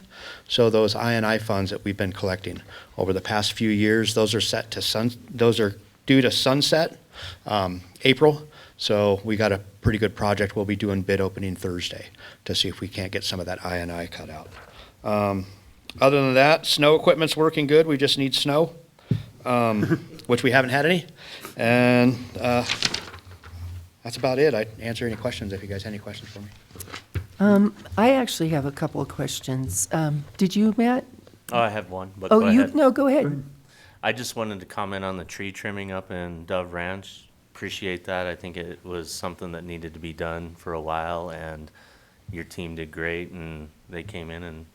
So those I&I funds that we've been collecting over the past few years, those are due to sunset April. So we got a pretty good project. We'll be doing bid opening Thursday to see if we can't get some of that I&I cut out. Other than that, snow equipment's working good. We just need snow, which we haven't had any. And that's about it. I'd answer any questions if you guys have any questions for me. I actually have a couple of questions. Did you, Matt? Oh, I have one, but Oh, go you, ahead. no, go ahead. I just wanted to comment on the tree trimming up in Dove Ranch. Appreciate that. I think it was something that needed to be done for a while, and your team did great, and they came in and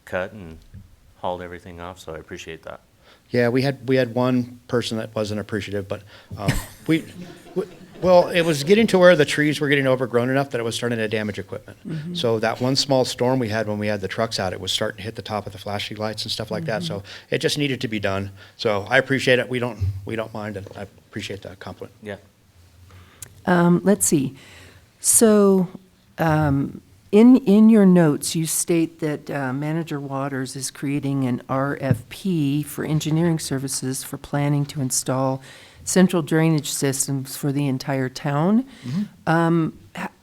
cut and hauled everything off, so I appreciate that. Yeah, we had one person that wasn't appreciative, but well, it was getting to where the trees were getting overgrown enough that it was starting to damage equipment. Mm-hmm. So that one small storm we had when we had the trucks out, it was starting to hit the top of the flashing lights and stuff like that. So it just needed to be done. So I appreciate it. We don't mind, and I appreciate the compliment. Yeah. Let's see. So, in your notes, you state that Manager Waters is creating an RFP for engineering services for planning to install central drainage systems for the entire town.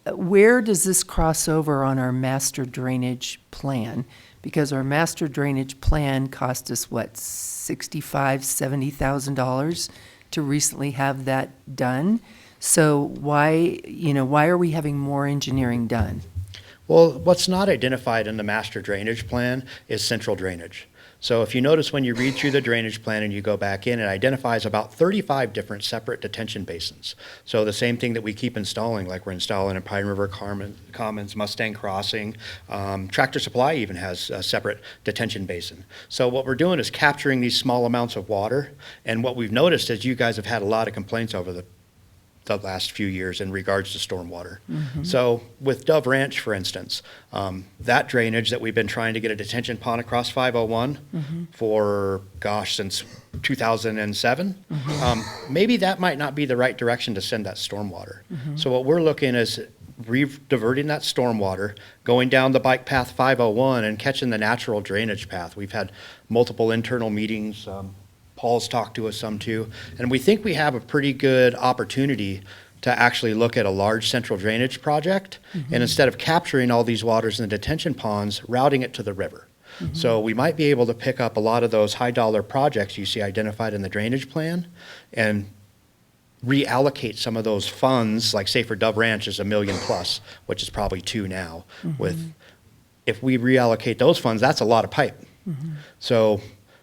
Where does this cross over on our master drainage plan? Because our master drainage plan cost us, what, $65,000-$70,000 to recently have that done? So why are we having more engineering done? Well, what's not identified in the master drainage plan is central drainage. So if you notice when you read through the drainage plan and you go back in, it identifies about 35 different separate detention basins. So the same thing that we keep installing, like we're installing in Pine River Commons, Mustang Crossing, Tractor Supply even has a separate detention basin. So what we're doing is capturing these small amounts of water, and what we've noticed is you guys have had a lot of complaints over the last few years in regards to stormwater. So with Dove Ranch, for instance, that drainage that we've been trying to get a detention pond across 501 for, since 2007, maybe that might not be the right direction to send that stormwater. So what we're looking is diverting that stormwater, going down the bike path 501 and catching the natural drainage path. We've had multiple internal meetings, Paul's talked to us some too, and we think we have a pretty good opportunity to actually look at a large central drainage project, and instead of capturing all these waters in the detention ponds, routing it to the river. So we might be able to pick up a lot of those high dollar projects you see identified in the drainage plan and reallocate some of those funds, like say for Dove Ranch is $1 million plus, which is probably 2 now. If we reallocate those funds, that's a lot of pipe. So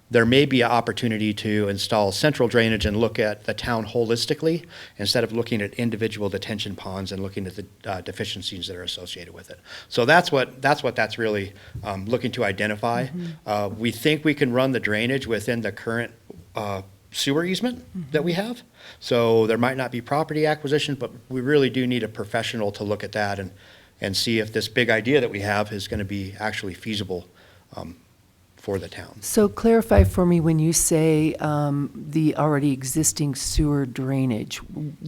there may be an opportunity to install central drainage and look at the town holistically instead of looking at individual detention ponds and looking at the deficiencies that are associated with it. So that's what really looking to identify. We think we can run the drainage within the current sewer easement that we have. So there might not be property acquisition, but we really do need a professional to look at that and see if this big idea that we have is going to be actually feasible for the town. So clarify for me when you say the already existing sewer drainage,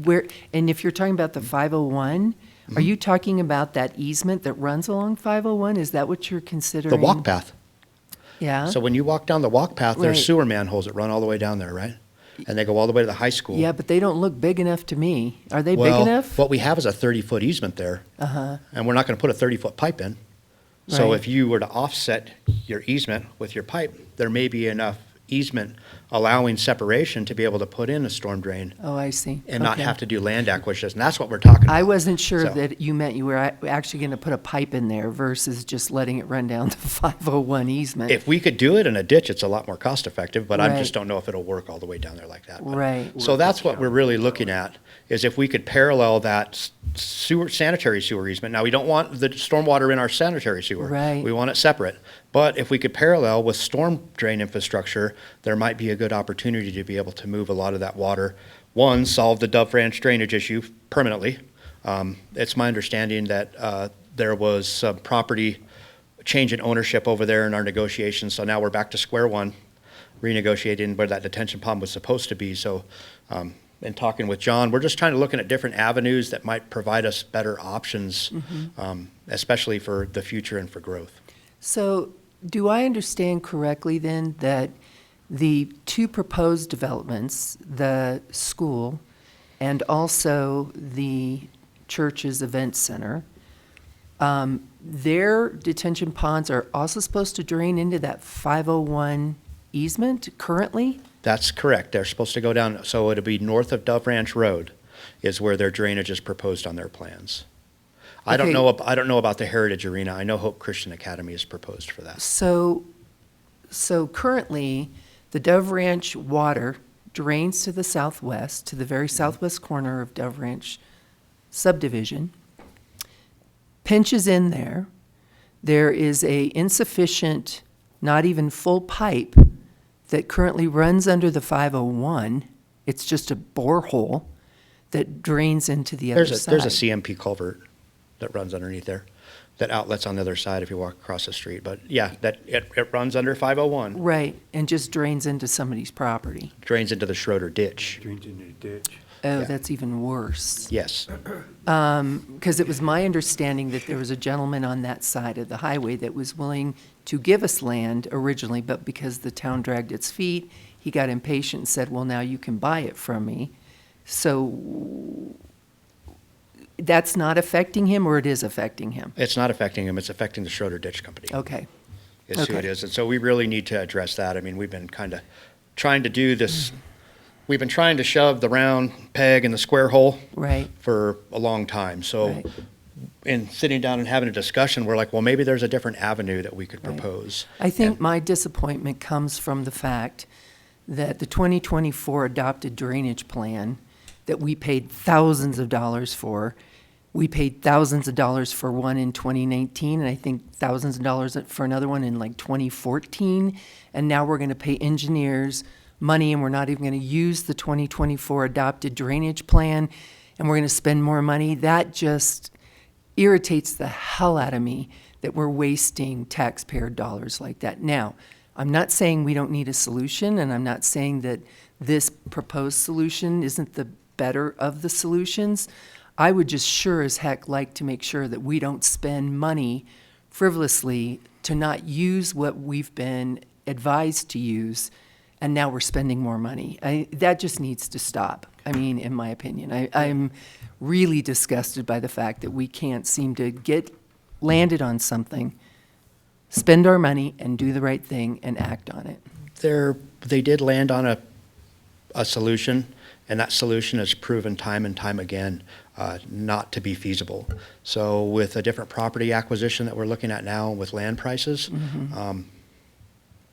where, and if you're talking about the 501, Are you talking about that easement that runs along 501? Is that what you're The considering? walk path. Yeah? So when you walk down the walk path, there's Right. sewer manholes that run all the way down there, right? And they go all the way to the high school. Yeah, but they don't look big enough to me. Are they big Well, enough? what we have is a 30-foot easement there, Uh-huh. and we're not going to put a 30-foot pipe in. So Right. if you were to offset your easement with your pipe, there may be enough easement allowing separation to be able to put in a storm drain Oh, I see. and not Okay. have to do land acquisition. That's what we're talking about. I wasn't sure So- that you meant you were actually going to put a pipe in there versus just letting it run down the 501 easement. If we could do it in a ditch, it's a lot more cost effective, but I Right. just don't know if it'll work all the way down there like that. But- Right. So that's what we're really looking at, is if we could parallel that sewer, sanitary sewer easement. Now, we don't want the stormwater in our sanitary sewer. Right. We want it separate. But if we could parallel with storm drain infrastructure, there might be a good opportunity to be able to move a lot of that water. One, solve the Dove Ranch drainage issue permanently. It's my understanding that there was some property change in ownership over there in our negotiations, so now we're back to square one, renegotiating where that detention pond was supposed to be. So, in talking with John, we're just trying to look at different avenues that might provide us better options, especially for the future and for growth. So do I understand correctly then that the two proposed developments, the school and also the church's event center, their detention ponds are also supposed to drain into that 501 easement currently? That's correct. They're supposed to go down, so it'll be north of Dove Ranch Road is where their drainage is proposed on their plans. I don't Okay. know about the Heritage Arena. I know Hope Christian Academy is proposed for that. So currently, the Dove Ranch water drains to the southwest, to the very southwest corner of Dove Ranch subdivision, pinches in there. There is a insufficient, not even full pipe that currently runs under the 501. It's just a borehole that drains into the other side. There's a CMP culvert that runs underneath there, that outlets on the other side if you walk across the street. But yeah, it runs under 501, Right, and just drains into somebody's property. drains into the Schroeder ditch. Drains into the ditch. Oh, Yeah. that's even worse. Yes. Because it was my understanding that there was a gentleman on that side of the highway that was willing to give us land originally, but because the town dragged its feet, he got impatient and said, well, now you can buy it from me. So that's not affecting him, or it is affecting him? It's not affecting him, it's affecting the Schroeder Ditch Company. Okay. Is who it Okay. is. And so we really need to address that. I mean, we've been kind of trying to do this, we've been trying to shove the round peg in the square hole Right, for a long time. So Right. in sitting down and having a discussion, we're like, well, maybe there's a different avenue that we could Right. propose. I think my disappointment comes from the fact that the 2024 adopted drainage plan that we paid thousands of dollars for, we paid thousands of dollars for one in 2019, and I think thousands of dollars for another one in like 2014, and now we're going to pay engineers money, and we're not even going to use the 2024 adopted drainage plan, and we're going to spend more money. That just irritates the hell out of me that we're wasting taxpayer dollars like that. Now, I'm not saying we don't need a solution, and I'm not saying that this proposed solution isn't the better of the solutions. I would just sure as heck like to make sure that we don't spend money frivolously to not use what we've been advised to use, and now we're spending more money. That just needs to stop, I mean, in my opinion. I'm really disgusted by the fact that we can't seem to get landed on something, spend our money, and do the right thing and act on it. They did land on a solution, and that solution has proven time and time again not to be feasible. So with a different property acquisition that we're looking at now with land prices,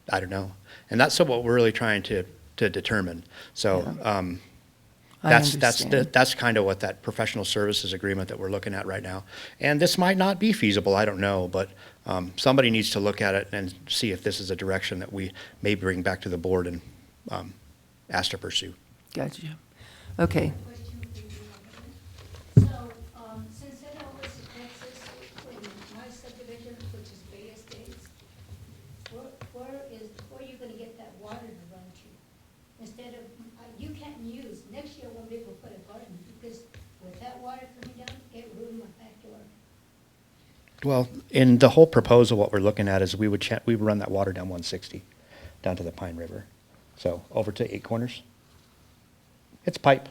I don't know. And that's what we're really trying to determine. So I understand. that's kind of what that professional services agreement that we're looking at right now. And this might not be feasible, I don't know, but somebody needs to look at it and see if this is a direction that we may bring back to the board and ask to pursue. Gotcha. Okay. So, since that all was access in my subdivision, which is Bay Estates, where are you gonna get that water to run to? Instead of, you can't use, next year I won't be able to put a garden, because with that water coming down, it ruined my backyard. Well, in the whole proposal, what we're looking at is we would run that water down 160, down to the Pine River. So over to Eight Corners. It's pipe,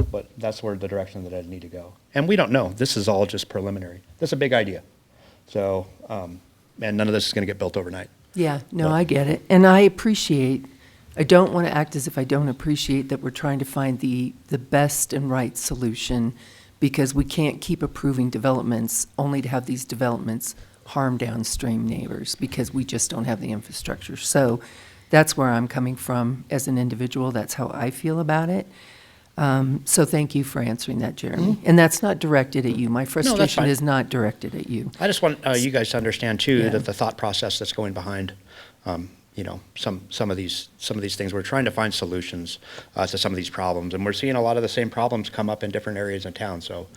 but that's where the direction that I'd need to go. And we don't know. This is all just preliminary. That's a big idea. So, and none of this is going to get built overnight. Yeah, no, But- I get it. And I don't want to act as if I don't appreciate that we're trying to find the best and right solution, because we can't keep approving developments only to have these developments harm downstream neighbors because we just don't have the infrastructure. So that's where I'm coming from as an individual. That's how I feel about it. So thank you for answering that, Jeremy. And that's not directed at you. My frustration fine. is not directed at you. I just want you guys to understand too Yeah. that the thought process that's going behind, some of these things. We're trying to find solutions to some of these problems, and we're seeing a lot of the same problems come up in different areas in town. So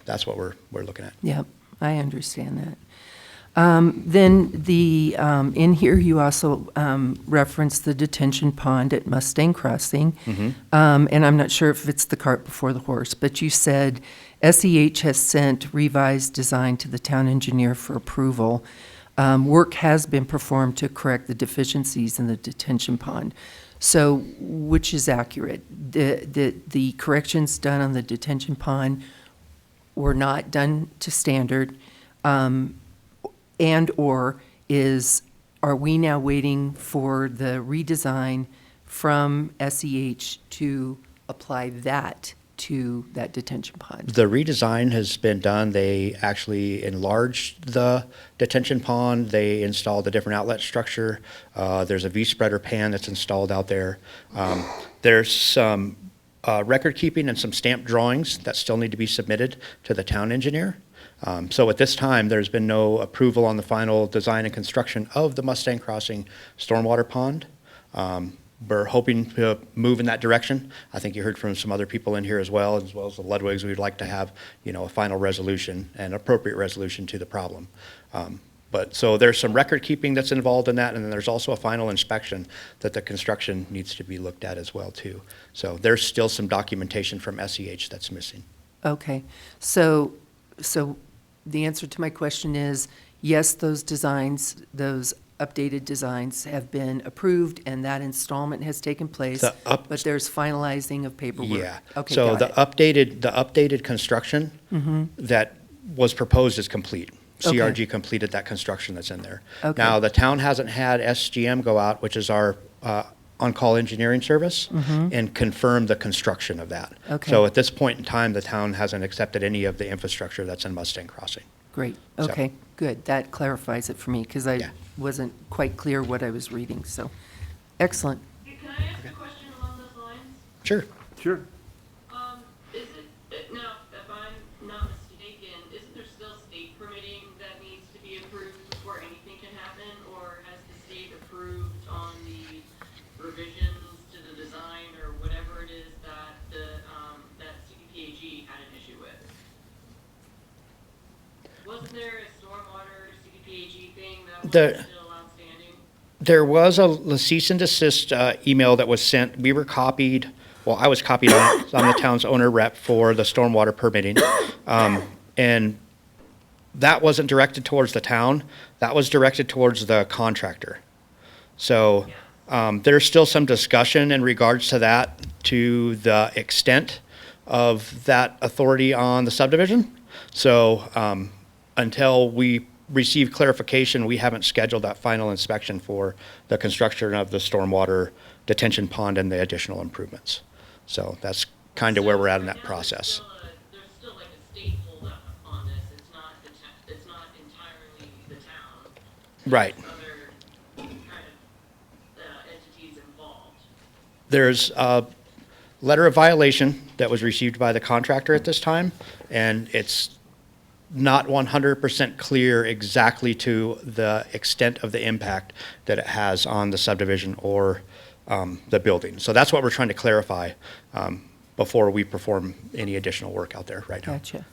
that's what we're looking at. Yep, I understand that. Then in here, you also referenced the detention pond at Mustang Crossing. And I'm not sure if it's the cart before the horse, but you said SEH has sent revised design to the town engineer for approval. Work has been performed to correct the deficiencies in the detention pond. So which is accurate? The corrections done on the detention pond were not done to standard, and/or are we now waiting for the redesign from SEH to apply that to that detention pond? The redesign has been done. They actually enlarged the detention pond. They installed a different outlet structure. There's a V-spreader pan that's installed out there. There's some record keeping and some stamp drawings that still need to be submitted to the town engineer. So at this time, there's been no approval on the final design and construction of the Mustang Crossing stormwater pond. We're hoping to move in that direction. I think you heard from some other people in here as well as the Ludwigs. We'd like to have, a final resolution, an appropriate resolution to the problem. So there's some record keeping that's involved in that, and then there's also a final inspection that the construction needs to be looked at as well too. So there's still some documentation from SEH that's missing. Okay, so the answer to my question is, yes, those updated designs have been approved and that installment has taken place, but there's finalizing of paperwork. Yeah. Okay, So got the it. updated construction that was proposed is complete. Okay. CRG completed that construction that's in there. Okay. Now, the town hasn't had SGM go out, which is our on-call engineering service, and confirm the construction of that. Okay. So at this point in time, the town hasn't accepted any of the infrastructure that's in Mustang Crossing. Great, So- okay, good. That clarifies it for me, because I Yeah. wasn't quite clear what I was reading, so, excellent. Can I ask a question along those lines? Sure. Sure. Is it, now, if I'm not mistaken, isn't there still state permitting that needs to be approved before anything can happen? Or has the state approved on the revisions to the design or whatever it is that that CDPAG had an issue with? Wasn't there a stormwater CDPAG thing that was still outstanding? There was a cease and desist email that was sent. We were copied, well, I was copied on the town's owner rep for the stormwater permitting. And that wasn't directed towards the town. That was directed towards the contractor. So there's still some discussion in regards to that, to the extent of that authority on the subdivision. So until we receive clarification, we haven't scheduled that final inspection for the construction of the stormwater detention pond and the additional improvements. So that's kind of where we're at in that process. There's still like a state holdup on this. It's not entirely the town. Right. There's other kind of entities involved. There's a letter of violation that was received by the contractor at this time, and it's not 100% clear exactly to the extent of the impact that it has on the subdivision or the building. So that's what we're trying to clarify before we perform any additional work out there right now. Gotcha.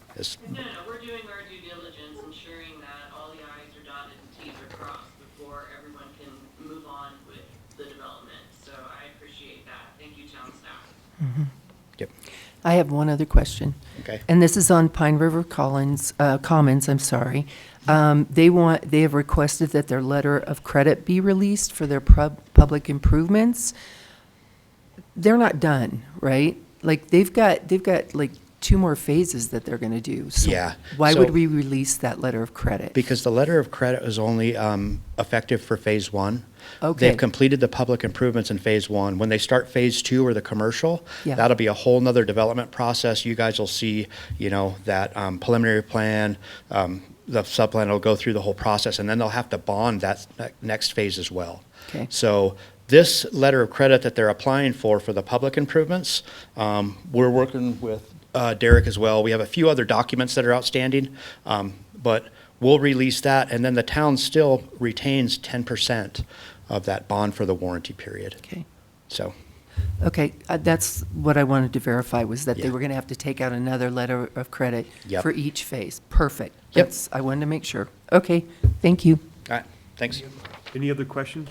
No, we're doing our due diligence, ensuring that all the i's are dotted and t's are crossed before everyone can move on with the development. So I appreciate that. Thank you, town staff. Yep. I have one other question. Okay. And this is on Pine River Commons, I'm sorry. They have requested that their letter of credit be released for their public improvements. They're not done, right? Like, they've got like 2 more phases that they're gonna do. So Yeah. why So- would we release that letter of credit? Because the letter of credit is only effective for Phase 1. Okay. They've completed the public improvements in Phase 1. When they start Phase 2 or the commercial, Yeah. that'll be a whole nother development process. You guys will see, that preliminary plan, the subplan will go through the whole process, and then they'll have to bond that next phase as well. Okay. So this letter of credit that they're applying for the public improvements, we're working with Derek as well. We have a few other documents that are outstanding, but we'll release that, and then the town still retains 10% of that bond for the warranty period. Okay. So, Okay, that's what I wanted to verify, was that they Yeah. were gonna have to take out another letter of credit Yep. for each phase. Perfect. Yep. I wanted to make sure. Okay, thank you. all right, thanks. Any other questions?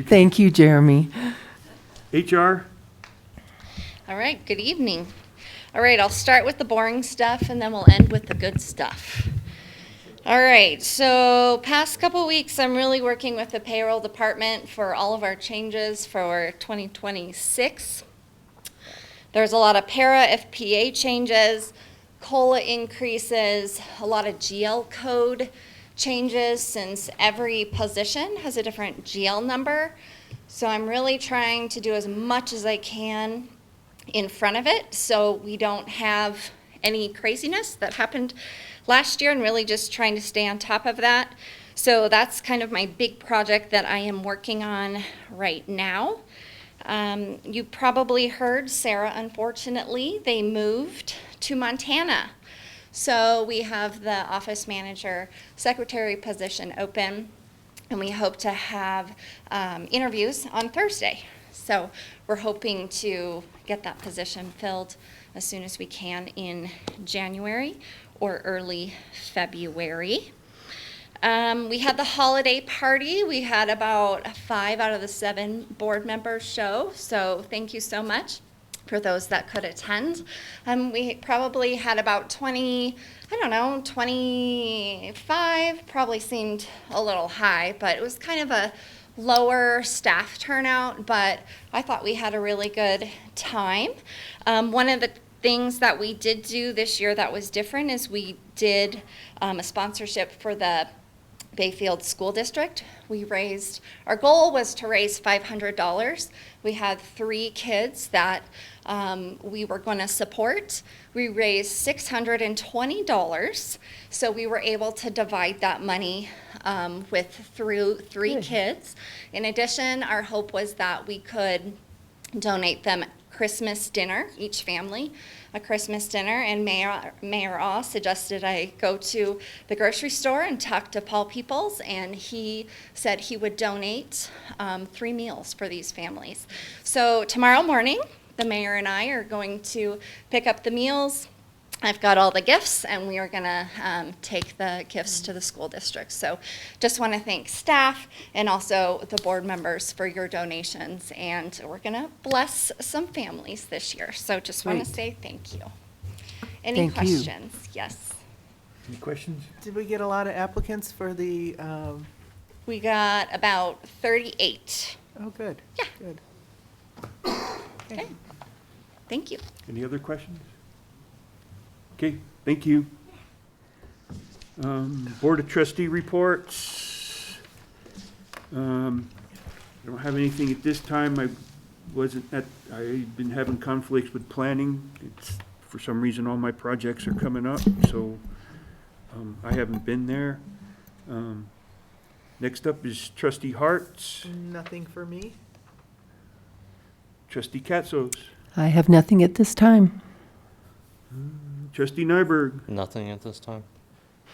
Thank you, Jeremy. HR? All right, good evening. All right, I'll start with the boring stuff and then we'll end with the good stuff. All right, so past couple weeks, I'm really working with the payroll department for all of our changes for 2026. There's a lot of para FPA changes, COLA increases, a lot of GL code changes since every position has a different GL number. So I'm really trying to do as much as I can in front of it so we don't have any craziness that happened last year, and really just trying to stay on top of that. So that's kind of my big project that I am working on right now. You probably heard Sarah, unfortunately, they moved to Montana. So we have the office manager secretary position open, and we hope to have interviews on Thursday. So we're hoping to get that position filled as soon as we can in January or early February. We had the holiday party. We had about 5 out of the 7 board members show, so thank you so much for those that could attend. We probably had about 25, probably seemed a little high, but it was kind of a lower staff turnout, but I thought we had a really good time. One of the things that we did do this year that was different is we did a sponsorship for the Bayfield School District. Our goal was to raise $500. We had 3 kids that we were going to support. We raised $620, so we were able to divide that money through 3 Good. kids. In addition, our hope was that we could donate them Christmas dinner, each family a Christmas dinner, and Mayor Awe suggested I go to the grocery store and talk to Paul Peoples, and he said he would donate 3 meals for these families. So tomorrow morning, the mayor and I are going to pick up the meals. I've got all the gifts, and we are going to take the gifts to the school district. So just want to thank staff and also the board members for your donations, and we're going to bless some families this year. So just want to Great. say thank you. Any Thank you. questions? Yes. Any questions? Did we get a lot of applicants for the, We got about 38. oh, good. Yeah. Good. Okay. Thank you. Any other questions? Okay, thank you. Board of Trustee reports. I don't have anything at this time. I've been having conflicts with planning. For some reason, all my projects are coming up, so I haven't been there. Next up is Trustee Hart's, Nothing for me. Trustee Katsos, I have nothing at this time. Trustee Nyberg, Nothing at this time.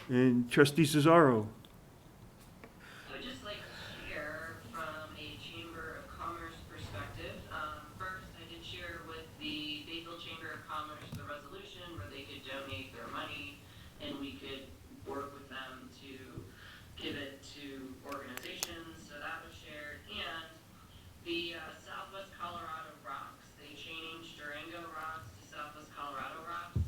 and Trustee Cesaro. I would just like to share from a Chamber of Commerce perspective. First, I did share with the Bayfield Chamber of Commerce the resolution where they could donate their money and we could work with them to give it to organizations. So that was shared. And the Southwest Colorado Rocks, they changed Durango Rocks to Southwest Colorado Rocks.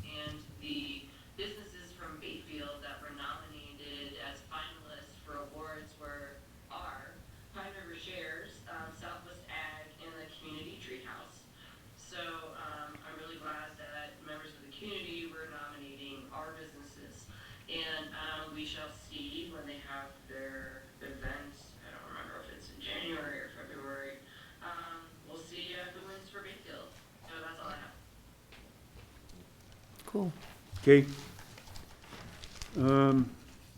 shall see when they have their event. I don't remember if it's in January or February. We'll see who wins for Bayfield. So that's all I have. Cool. Okay.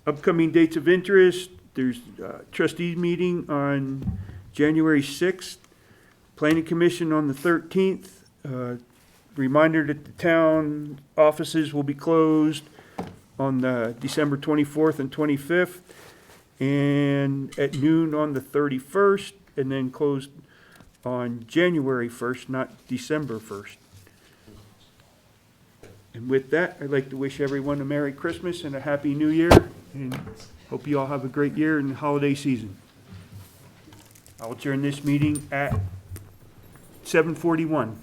Upcoming dates of interest, there's trustee meeting on January 6th, planning commission on the 13th. Reminder that the town offices will be closed on December 24th and 25th, and at noon on the 31st, and then closed on January 1st, not December 1st. And with that, I'd like to wish everyone a Merry Christmas and a Happy New Year, and hope you all have a great year and holiday season. I'll adjourn this meeting at 7:41.